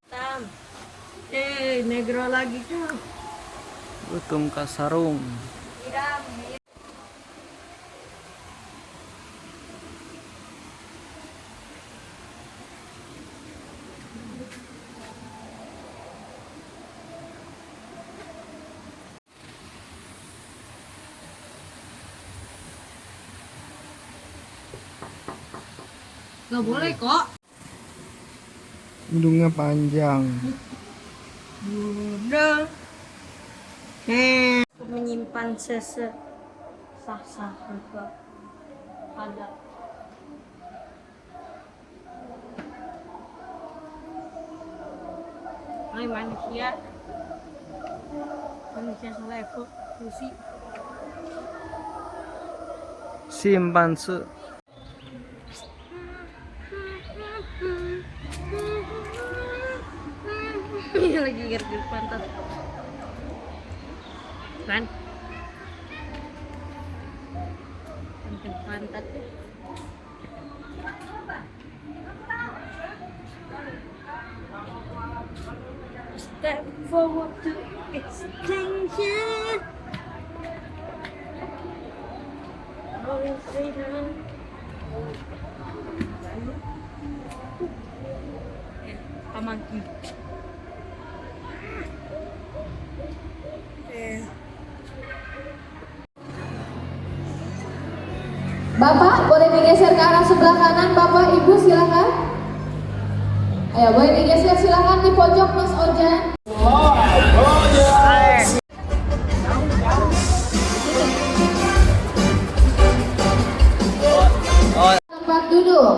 Tam. Negro lagi tuh. Utung kasarung. Iram. Gak boleh kok. Hidungnya panjang. Udah. Menyimpan sah-sah juga ada. Hai manusia selevel. Simpanse. Lagi garuk pantat. Kan? Pantat. Step forward to extinction. Always stay down. Pamangki. Bapak boleh digeser ke arah sebelah kanan, Bapak Ibu silakan. Ayo boleh digeser silakan di pojok Mas Ojan. Tempat duduk.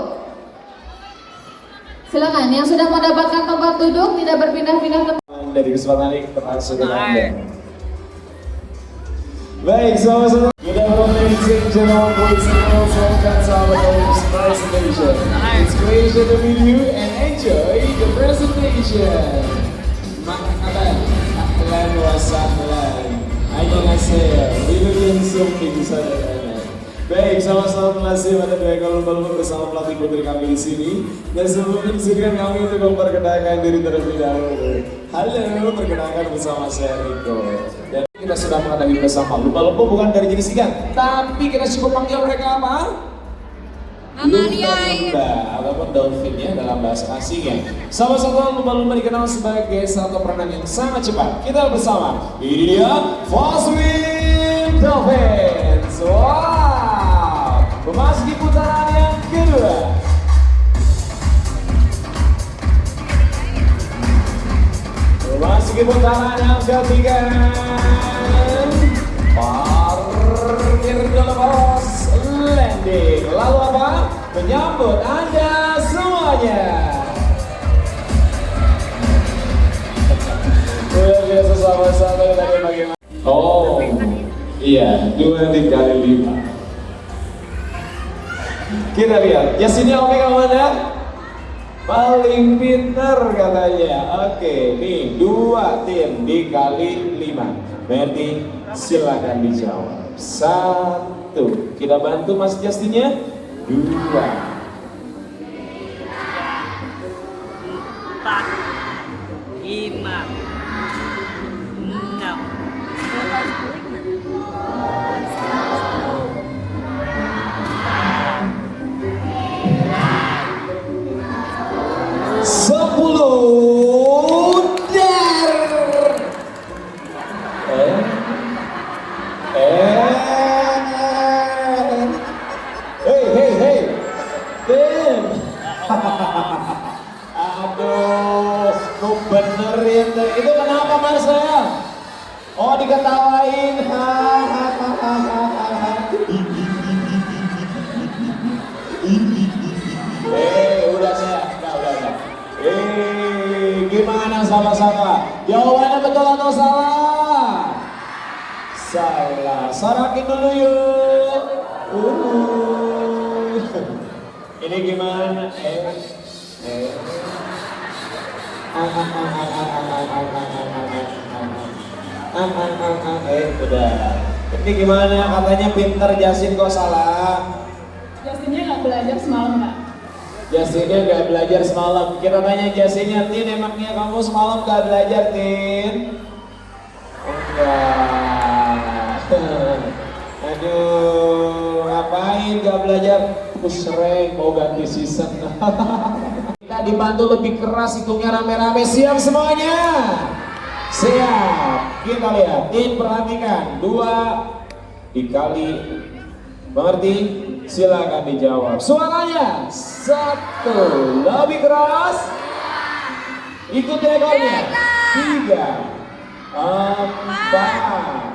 Silakan yang sudah mendapatkan tempat duduk tidak berpindah-pindah tempat. Dari kesempatan ini keberhasilan Anda. Baik, sama-sama. Good afternoon, ladies and gentlemen, boys and girls. Welcome to our next presentation. It's great to meet you and enjoy the presentation. Marhaban, ahlan wa sahlan. Annyeonghaseyo. Bilukin sumpi bisa dengar. Baik, sama-sama masih pada dua lumba-lumba bersama pelatih putri kami di sini. Dan sebelumnya izinkan kami untuk memperkenalkan diri terlebih dahulu. Halo, perkenalkan bersama saya Riko. Dan kita sudah menghadapi bersama lumba-lumba bukan dari jenis ikan, tapi kita cukup panggil mereka apa? Lumba-lumba ataupun dolphin ya dalam bahasa asingnya. Sama-sama lumba-lumba dikenal sebagai satu perenang yang sangat cepat. Kita bersama, ini dia Fast Swim Dolphins. Wow, memasuki putaran yang kedua. Memasuki putaran yang ketiga. Parkir dulu bos, landing. Lalu apa? Menyambut Anda semuanya. Luar biasa sama-sama dari bagaimana? Oh, iya, 2 dikali 5. Kita lihat, ya sini oke kawan ya? Paling pinter katanya. Oke, nih 2 tim dikali 5. Berarti silakan dijawab. 1. Kita bantu Mas Justinnya. 2. 4, 5, 6. 10 dar. Hey, Tim. Aduh, kok benerin deh. Itu kenapa Mas saya? Oh, diketawain. Udah saya. Udah. Gimana sama-sama? Jawabannya betul atau salah? Salah. Sarakin dulu yuk. Ini gimana? Udah. Ini gimana? Katanya pinter, Jasin kok salah? Justinnya nggak belajar semalam Kak. Jasinnya nggak belajar semalam. Kita tanya Jasinnya, Tin, emangnya kamu semalam nggak belajar, Tin? Enggak. Aduh, ngapain nggak belajar? Pusreng mau ganti season. Kita dibantu lebih keras, hitungnya rame-rame. Siap semuanya? Siap. Kita lihat. Tin, perhatikan. 2 dikali. Mengerti? Silakan dijawab. Suaranya 1. Lebih keras. Ikuti ekornya. 3, 4.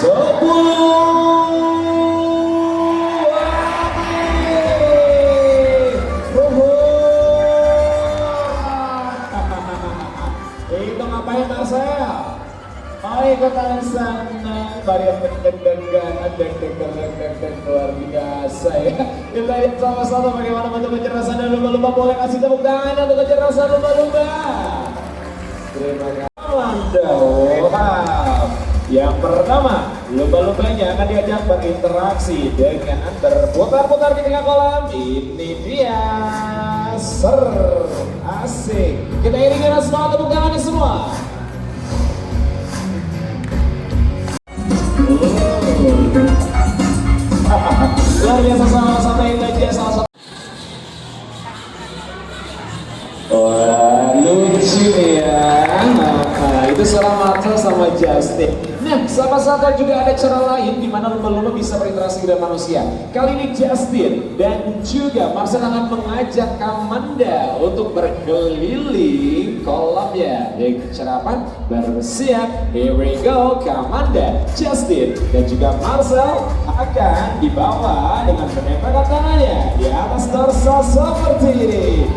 Sepuluh ikutan senang, banyak deg-degan, luar biasa ya. Kita lihat sama-sama bagaimana bentuk kecerdasan dan lumba-lumba. Boleh kasih tepuk tangan untuk kecerdasan lumba-lumba. Terima kasih. Wow. Yang pertama, lumba-lumbanya akan diajak berinteraksi dengan berputar-putar di tengah kolam. Ini dia, asik. Kita iringi dengan semangat, tepuk tangannya semua. Luar biasa, sama-sama yang aja salah satu. Wah, lucu ya. Nah, itu suara Marcel sama Justin. Nah, sama-sama juga ada cara lain di mana lumba-lumba bisa berinteraksi dengan manusia. Kali ini Justin dan juga Marcel akan mengajak Kamanda untuk berkeliling kolamnya. Jadi cara apa? Bersiap. Here we go. Kamanda, Justin dan juga Marcel akan dibawa dengan penempatan tangannya di atas torso seperti ini.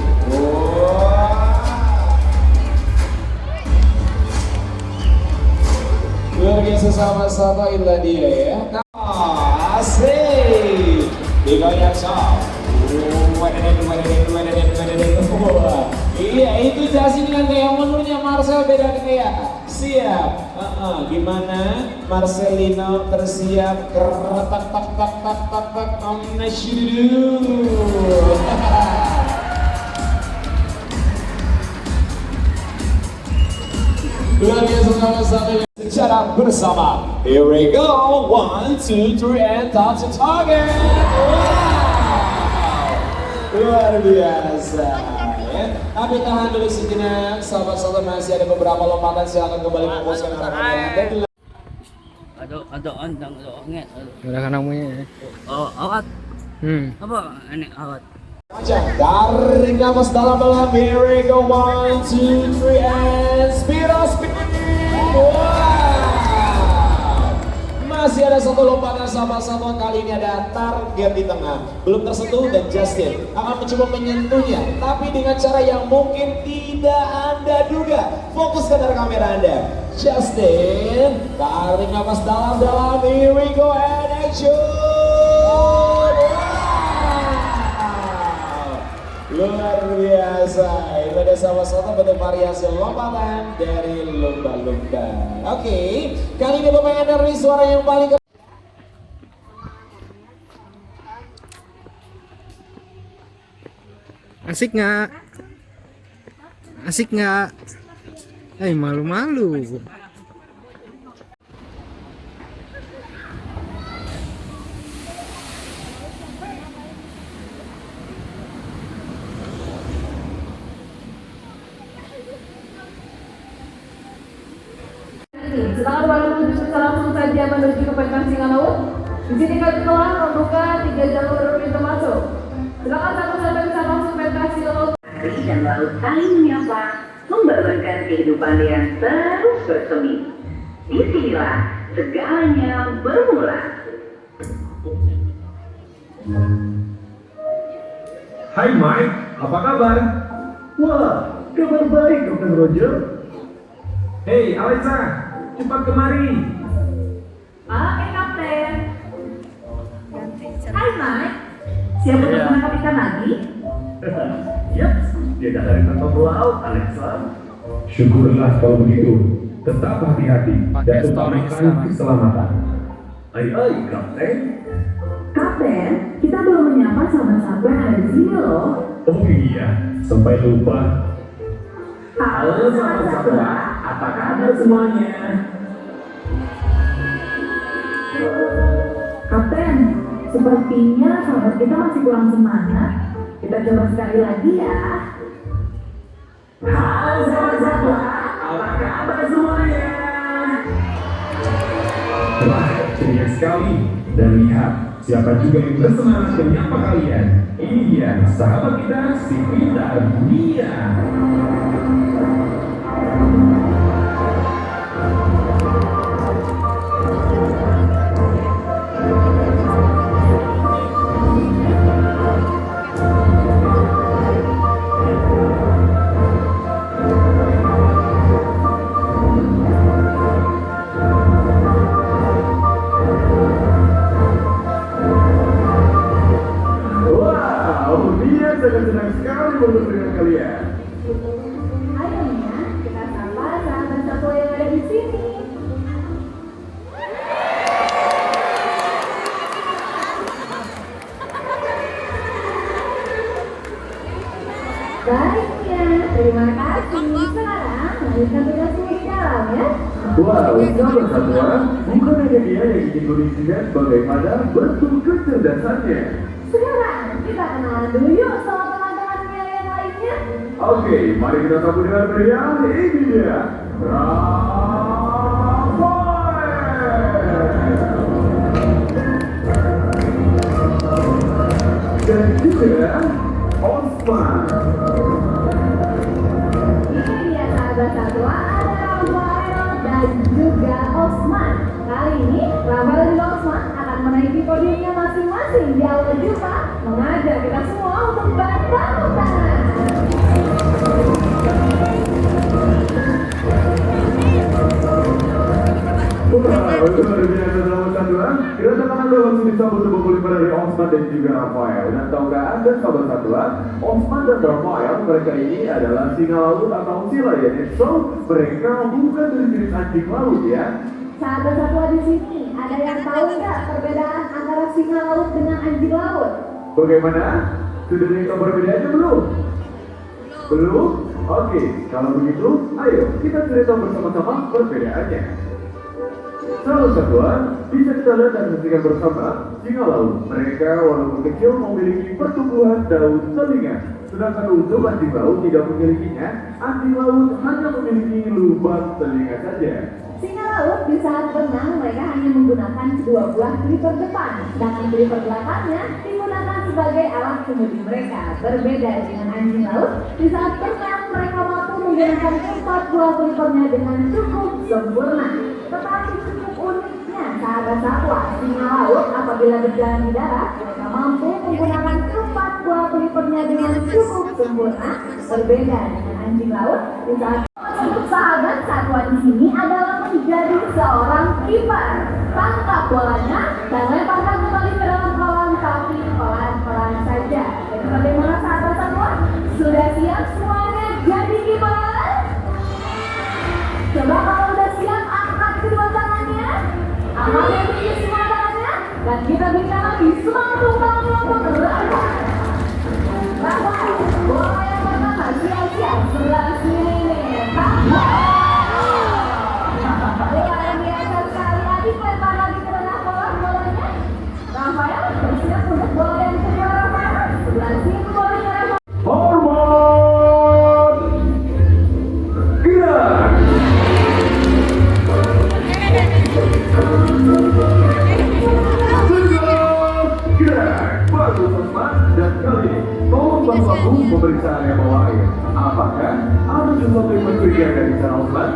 Luar biasa, sama-sama inilah dia ya. Asik. Digoyang sob. Iya, itu Justin dengan gaya menunya Marcel beda gaya. Siap. Gimana? Marcelino tersiap. Tak tak tak tak tak tak. Luar biasa, sama-sama secara bersama. Here we go, 1, 2, 3 and touch the target. Wow, luar biasa ya. Tapi tahan dulu sejenak, sahabat-sahabat, masih ada beberapa lompatan. Silakan kembali memposkan harapannya. Ada andang, ada angin. Udah kan namanya ya. Oh, awat. Apa ini awat? Tarik nafas dalam-dalam. Here we go, 1, 2, 3 and speed. Wow. Masih ada satu lompatan sahabat-sahabat. Kali ini ada target di tengah, belum tersentuh dan Justin akan mencoba menyentuhnya, tapi dengan cara yang mungkin tidak Anda duga. Fokuskan dari kamera Anda. Justin, tarik nafas dalam-dalam. Here we go and action. Luar biasa, itu ada sama-sama bentuk variasi lompatan dari lumba-lumba. Oke, kali ini pemain dari suara yang paling Asik nggak? Asik nggak? Malu-malu. Setelah para menuju bisa langsung saja menuju ke Pekan Laut. Di sini kami telah membuka 3 jalur pintu masuk. Silakan satu-satu bisa langsung Pekan Laut. Hari dan laut saling menyapa, membabarkan kehidupan yang terus bersemi. Disinilah segalanya bermula. Hai Mike, apa kabar? Wah, kabar baik Kapten Roger. Hey Alexa, cepat kemari. Oke Kapten. Hai Mike, siap untuk menangkap ikan lagi? Yap, dia dari kantor laut Alexa. Syukurlah kalau begitu. Tetap hati-hati dan utamakan keselamatan. Ai, Kapten. Kapten, kita belum menyapa sahabat-sahabat yang ada di sini loh. Oh iya, sampai lupa. Halo sahabat-sahabat, apa kabar semuanya? Kapten, sepertinya sahabat kita masih kurang semangat. Kita coba sekali lagi ya. Halo sahabat-sahabat, apa kabar semuanya? Wah, ceria sekali. Dan lihat, siapa juga yang bersemangat menyapa kalian. Ini dia, sahabat kita, si Pintar Mia. sekali bertemu dengan kalian. Ayo Mia, kita sapa sahabat satwa yang ada di sini. Baik Mia, terima kasih. Sekarang lanjutkan tugasmu di dalam ya. Wow, sahabat satwa, bukan hanya dia yang ingin menunjukkan bagaimana bentuk kecerdasannya. Sekarang kita kenalan dulu yuk sama teman-teman Mia yang lainnya. Oke, mari kita sambut dengan meriah. Ini dia, Rafael. Dan juga Osman. Ini dia sahabat satwa, ada Rafael dan juga Osman. Kali ini Rafael dan Osman akan menaiki podiumnya masing-masing di awal jumpa, mengajak kita semua untuk bertepuk tangan. Wah, betul luar biasa sahabat satwa. Kedatangan Anda langsung disambut tepuk kulipan dari Osman dan juga Rafael. Dan tahukah Anda sahabat satwa, Osman dan Rafael mereka ini adalah singa laut atau sila ya. So, mereka bukan dari jenis anjing laut ya. Sahabat satwa di sini, ada yang tahu nggak perbedaan antara singa laut dengan anjing laut? Bagaimana? Sudah ada yang tahu perbedaannya belum? Belum? Oke, kalau begitu, ayo kita cerita bersama-sama perbedaannya. Salah satwa, bisa kita lihat dan saksikan bersama singa laut. Mereka walaupun kecil memiliki pertumbuhan daun telinga. Sedangkan untuk anjing laut tidak memilikinya. Anjing laut hanya memiliki lubang telinga saja. Singa laut di saat berenang mereka hanya menggunakan kedua buah klipper depan, sedangkan klipper belakangnya digunakan sebagai alat kemudi mereka. Berbeda dengan anjing laut, di saat berenang mereka mampu menggunakan 4 buah klippernya dengan cukup sempurna. Tetapi cukup uniknya sahabat satwa, singa laut apabila berjalan di darat mereka mampu menggunakan 4 buah klippernya dengan cukup sempurna. Berbeda dengan anjing laut, di saat untuk sahabat satwa di sini adalah menjadi seorang kiper. Tangkap bolanya dan lemparkan kembali ke dalam kolam, tapi pelan-pelan saja. Jadi bagaimana sahabat satwa? Sudah siap semuanya jadi kiper? Coba kalau udah siap angkat kedua tangannya, angkat yang tinggi semua tangannya, dan kita berikan lagi semangat untuk bergerak. Rafael, bola yang pertama siap-siap sebelah sini. Bola yang biasa sekali, adik lempar lagi ke tengah kolam bolanya. Rafael bersiap untuk bola yang kedua. Rafael sebelah sini bolanya. Hormat, gerak. Gerak. Bagus Osman. Dan kali ini tolong bantu aku memeriksa area bawah air. Apakah ada sesuatu yang mencurigakan di sana Osman?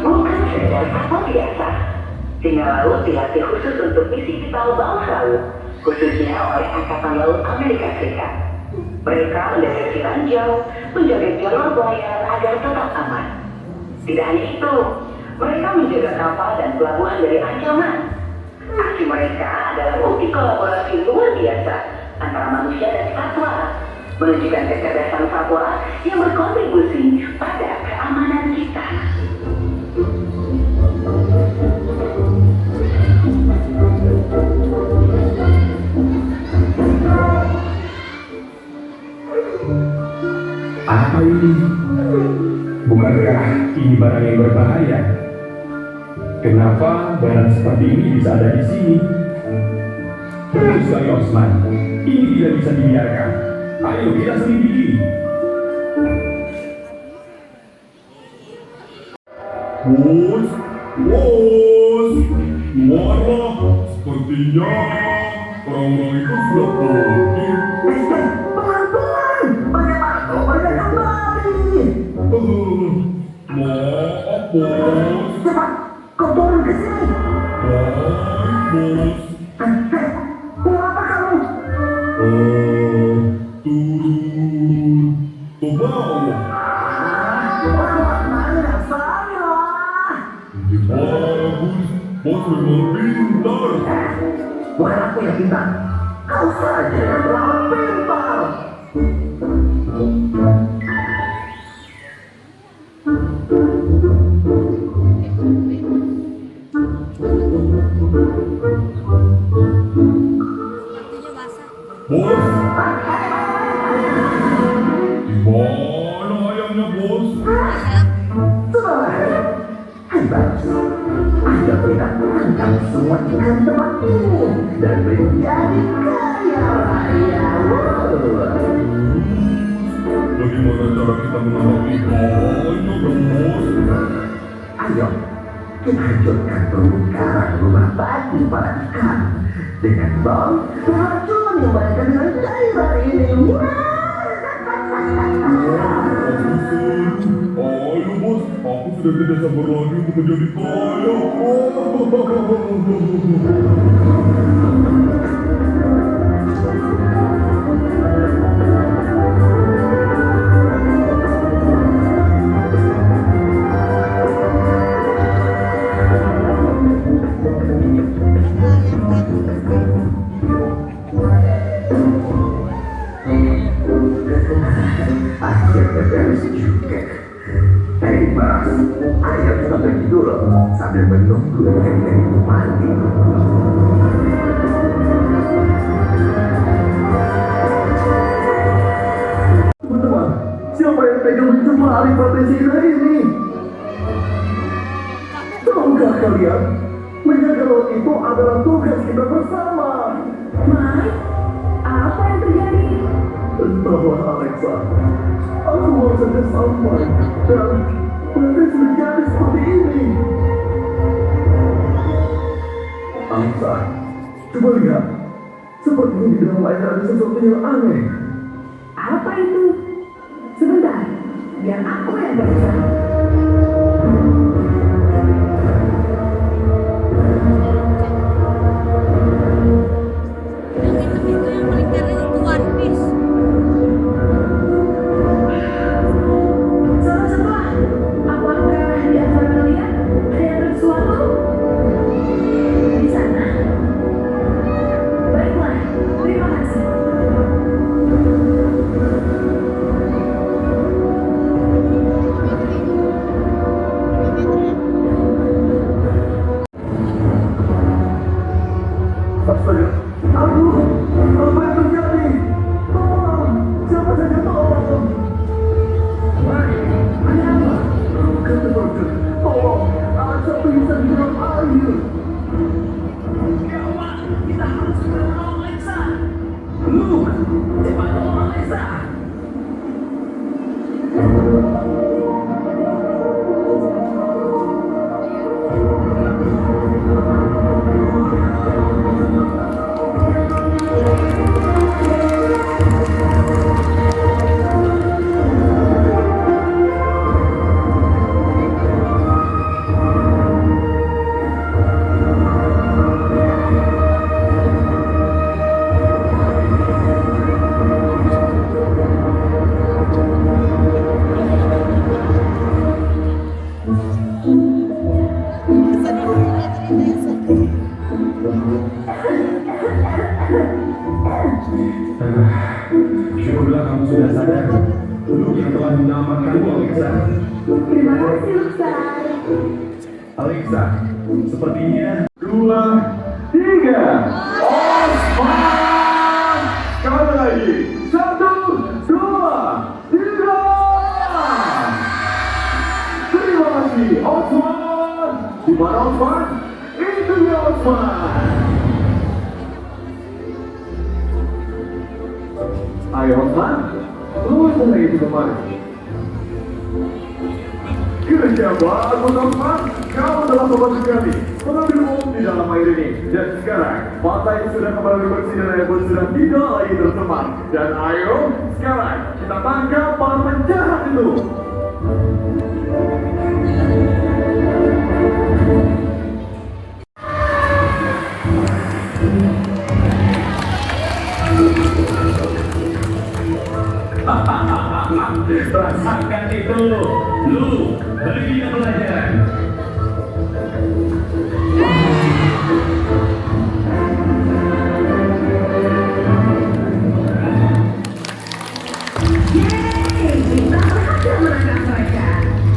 Bukan saja satwa biasa. Singa laut dilatih khusus untuk misi di bawah laut, khususnya oleh Angkatan Laut Amerika Serikat. Mereka mendeteksi ranjau, menjaga jalur belayar agar tetap aman. Tidak hanya itu, mereka menjaga kapal dan pelabuhan dari ancaman. Aksi mereka adalah bukti kolaborasi luar biasa antara manusia dan satwa, menunjukkan kecerdasan satwa yang berkontribusi pada keamanan kita. Apa ini? Bukankah ini barang yang berbahaya? Kenapa barang seperti ini bisa ada di sini? Betul sekali Osman, ini tidak bisa dibiarkan. Ayo kita selidiki. Bos, marah. Sepertinya orang-orang itu sudah pergi. Pelan-pelan, bagaimana kau mereka kembali? Maaf bos. Cepat, kau turun ke sini. Baik bos. Mau apa kamu? Turun ke bawah. Lewat mana saya? Bagus, bos memang pintar. Bukan aku yang pintar. Kau saja yang terlalu pintar. Sepertinya basah. Bos. Gimana ayamnya, Bos? Ayam. Anda tidak tangkap semua ikan temanku dan menjadi kaya raya. Bagaimana cara kita menangkap ikannya, Bos? Ayo, kita hancurkan permukaan rumah batu para ikan dengan bom racun yang mereka dengan cairan ini. Ayo, Bos, aku sudah tidak sabar lagi untuk menjadi kaya. Akhirnya beres juga. Hei Mas, ayo kita pergi dulu sambil menunggu ikan itu mandi. Teman-teman, siapa yang pegang mencemari pantai Sina ini? Tahukah kalian, menjaga laut itu adalah tugas kita bersama. Mike, apa yang terjadi? Entahlah Alexa, aku baru saja sampai dan pantai sudah jadi seperti ini. Alexa, coba lihat. Sepertinya di dalam air ada sesuatu yang aneh. Apa itu? Sebentar, biar aku yang berusaha. Yang hitam itu yang paling kanan itu One Piece. Salah-salah, apakah di antara kalian ada yang bersuatu? Di sana? Baiklah, terima kasih. Astaga, aduh, apa yang terjadi? Tolong, siapa saja tolong. Hai, ada apa? Kata dokter, tolong, Alexa bisa di dalam air. Gawat, kita harus menolong Alexa. Luke, cepat tolong Alexa. Syukurlah kamu sudah sadar. Lu yang telah menyelamatkanmu, Alexa. Terima kasih, Luksan. Alexa, sepertinya 2, 3. Osman! Sekali lagi. 1, 2, 3. Terima kasih, Osman. Di mana Osman? Itu dia Osman. Ayo Osman, luruskan lagi ke depan. Kerja bagus Osman, kau telah membantu kami mengambil umum di dalam air ini. Dan sekarang, pantai sudah kembali bersih dan air pun sudah tidak lagi tercemar. Dan ayo, sekarang kita tangkap para penjahat itu. Rasakan itu, lu beri dia pelajaran. Yeay, kita berhasil menangkap mereka.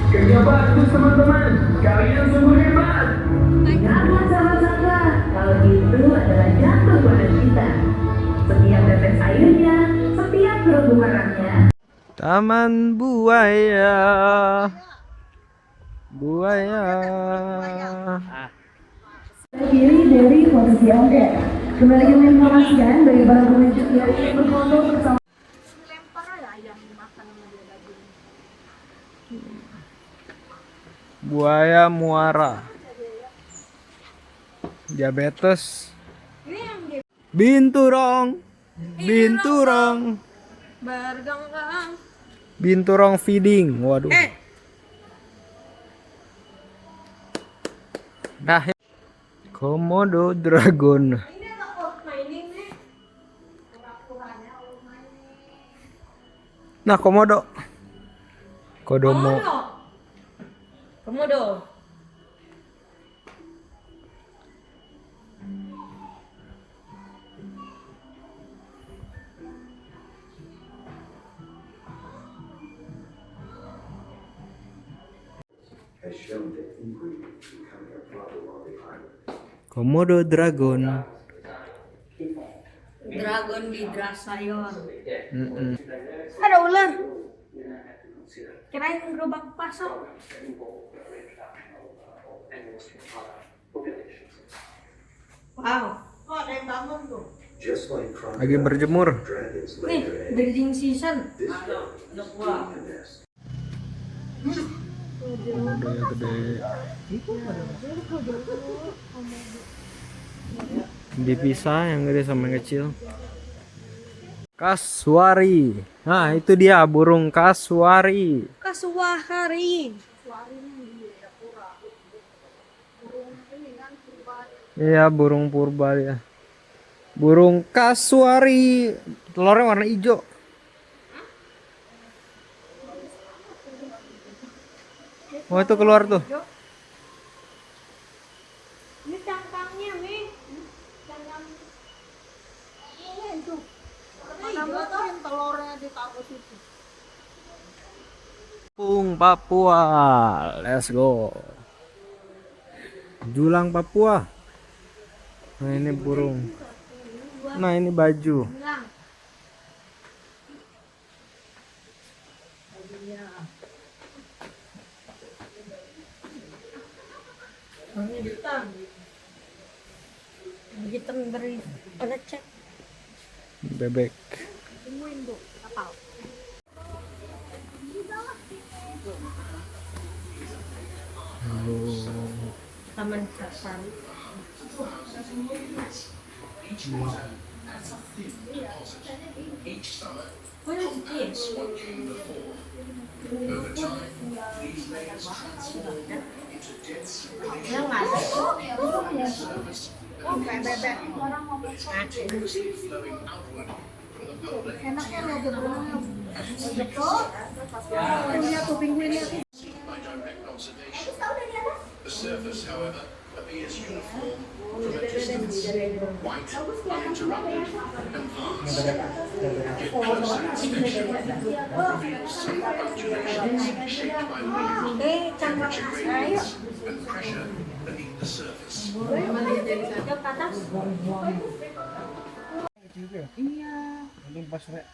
Kerja bagus teman-teman, kalian sungguh hebat. Ingatlah sahabat-sahabat, kalau itu adalah jantung badan kita. Setiap tetes airnya, setiap terumbu karangnya. Taman buaya. Buaya. Terdiri dari posisi oke. Kembali kami informasikan bagi para pengunjung yang ingin berfoto bersama. Lempar aja ayam dimakan sama dia daging. Buaya muara. Diabetes. Ini yang dia Binturong. Binturong. berganggang. Binturong feeding. Waduh. Nah, Komodo dragon. Ini ada out mining nih. Nah, komodo. Kodomo. Komodo. Komodo dragon. Dragon di Drasayon. Mm-mm. Ada ular. Kirain gerobak pasok. Wow. Oh, ada yang bangun tuh. Lagi berjemur. Nih, breeding season. Komodo gede. Dipisah yang gede sama yang kecil. Kasuari. Nah, itu dia burung kasuari. Kasuari. Iya, burung purba ya. Burung kasuari. Telurnya warna hijau. Oh, itu keluar tuh. Ini cangkangnya nih. Cangkang. Iya itu. Kamu tuh yang telurnya ditaruh situ. Papua. Let's go. Julang Papua. Nah, ini burung. Nah, ini baju. Bilang. Ini hitam. Hitam dari cek. Bebek. Temuin bu kapal. Taman safari. Oh, ini yang nggak ada. Oh, kayak bebek. Enaknya lo berenang. Betul. Punya tuh pinguinnya tuh. The surface, however, appears uniform from a distance. White, uninterrupted, and vast. Get closer, what reveals some undulations shaped by wind, temperature gradients, and pressure beneath the surface. Iya. Mending pas rek.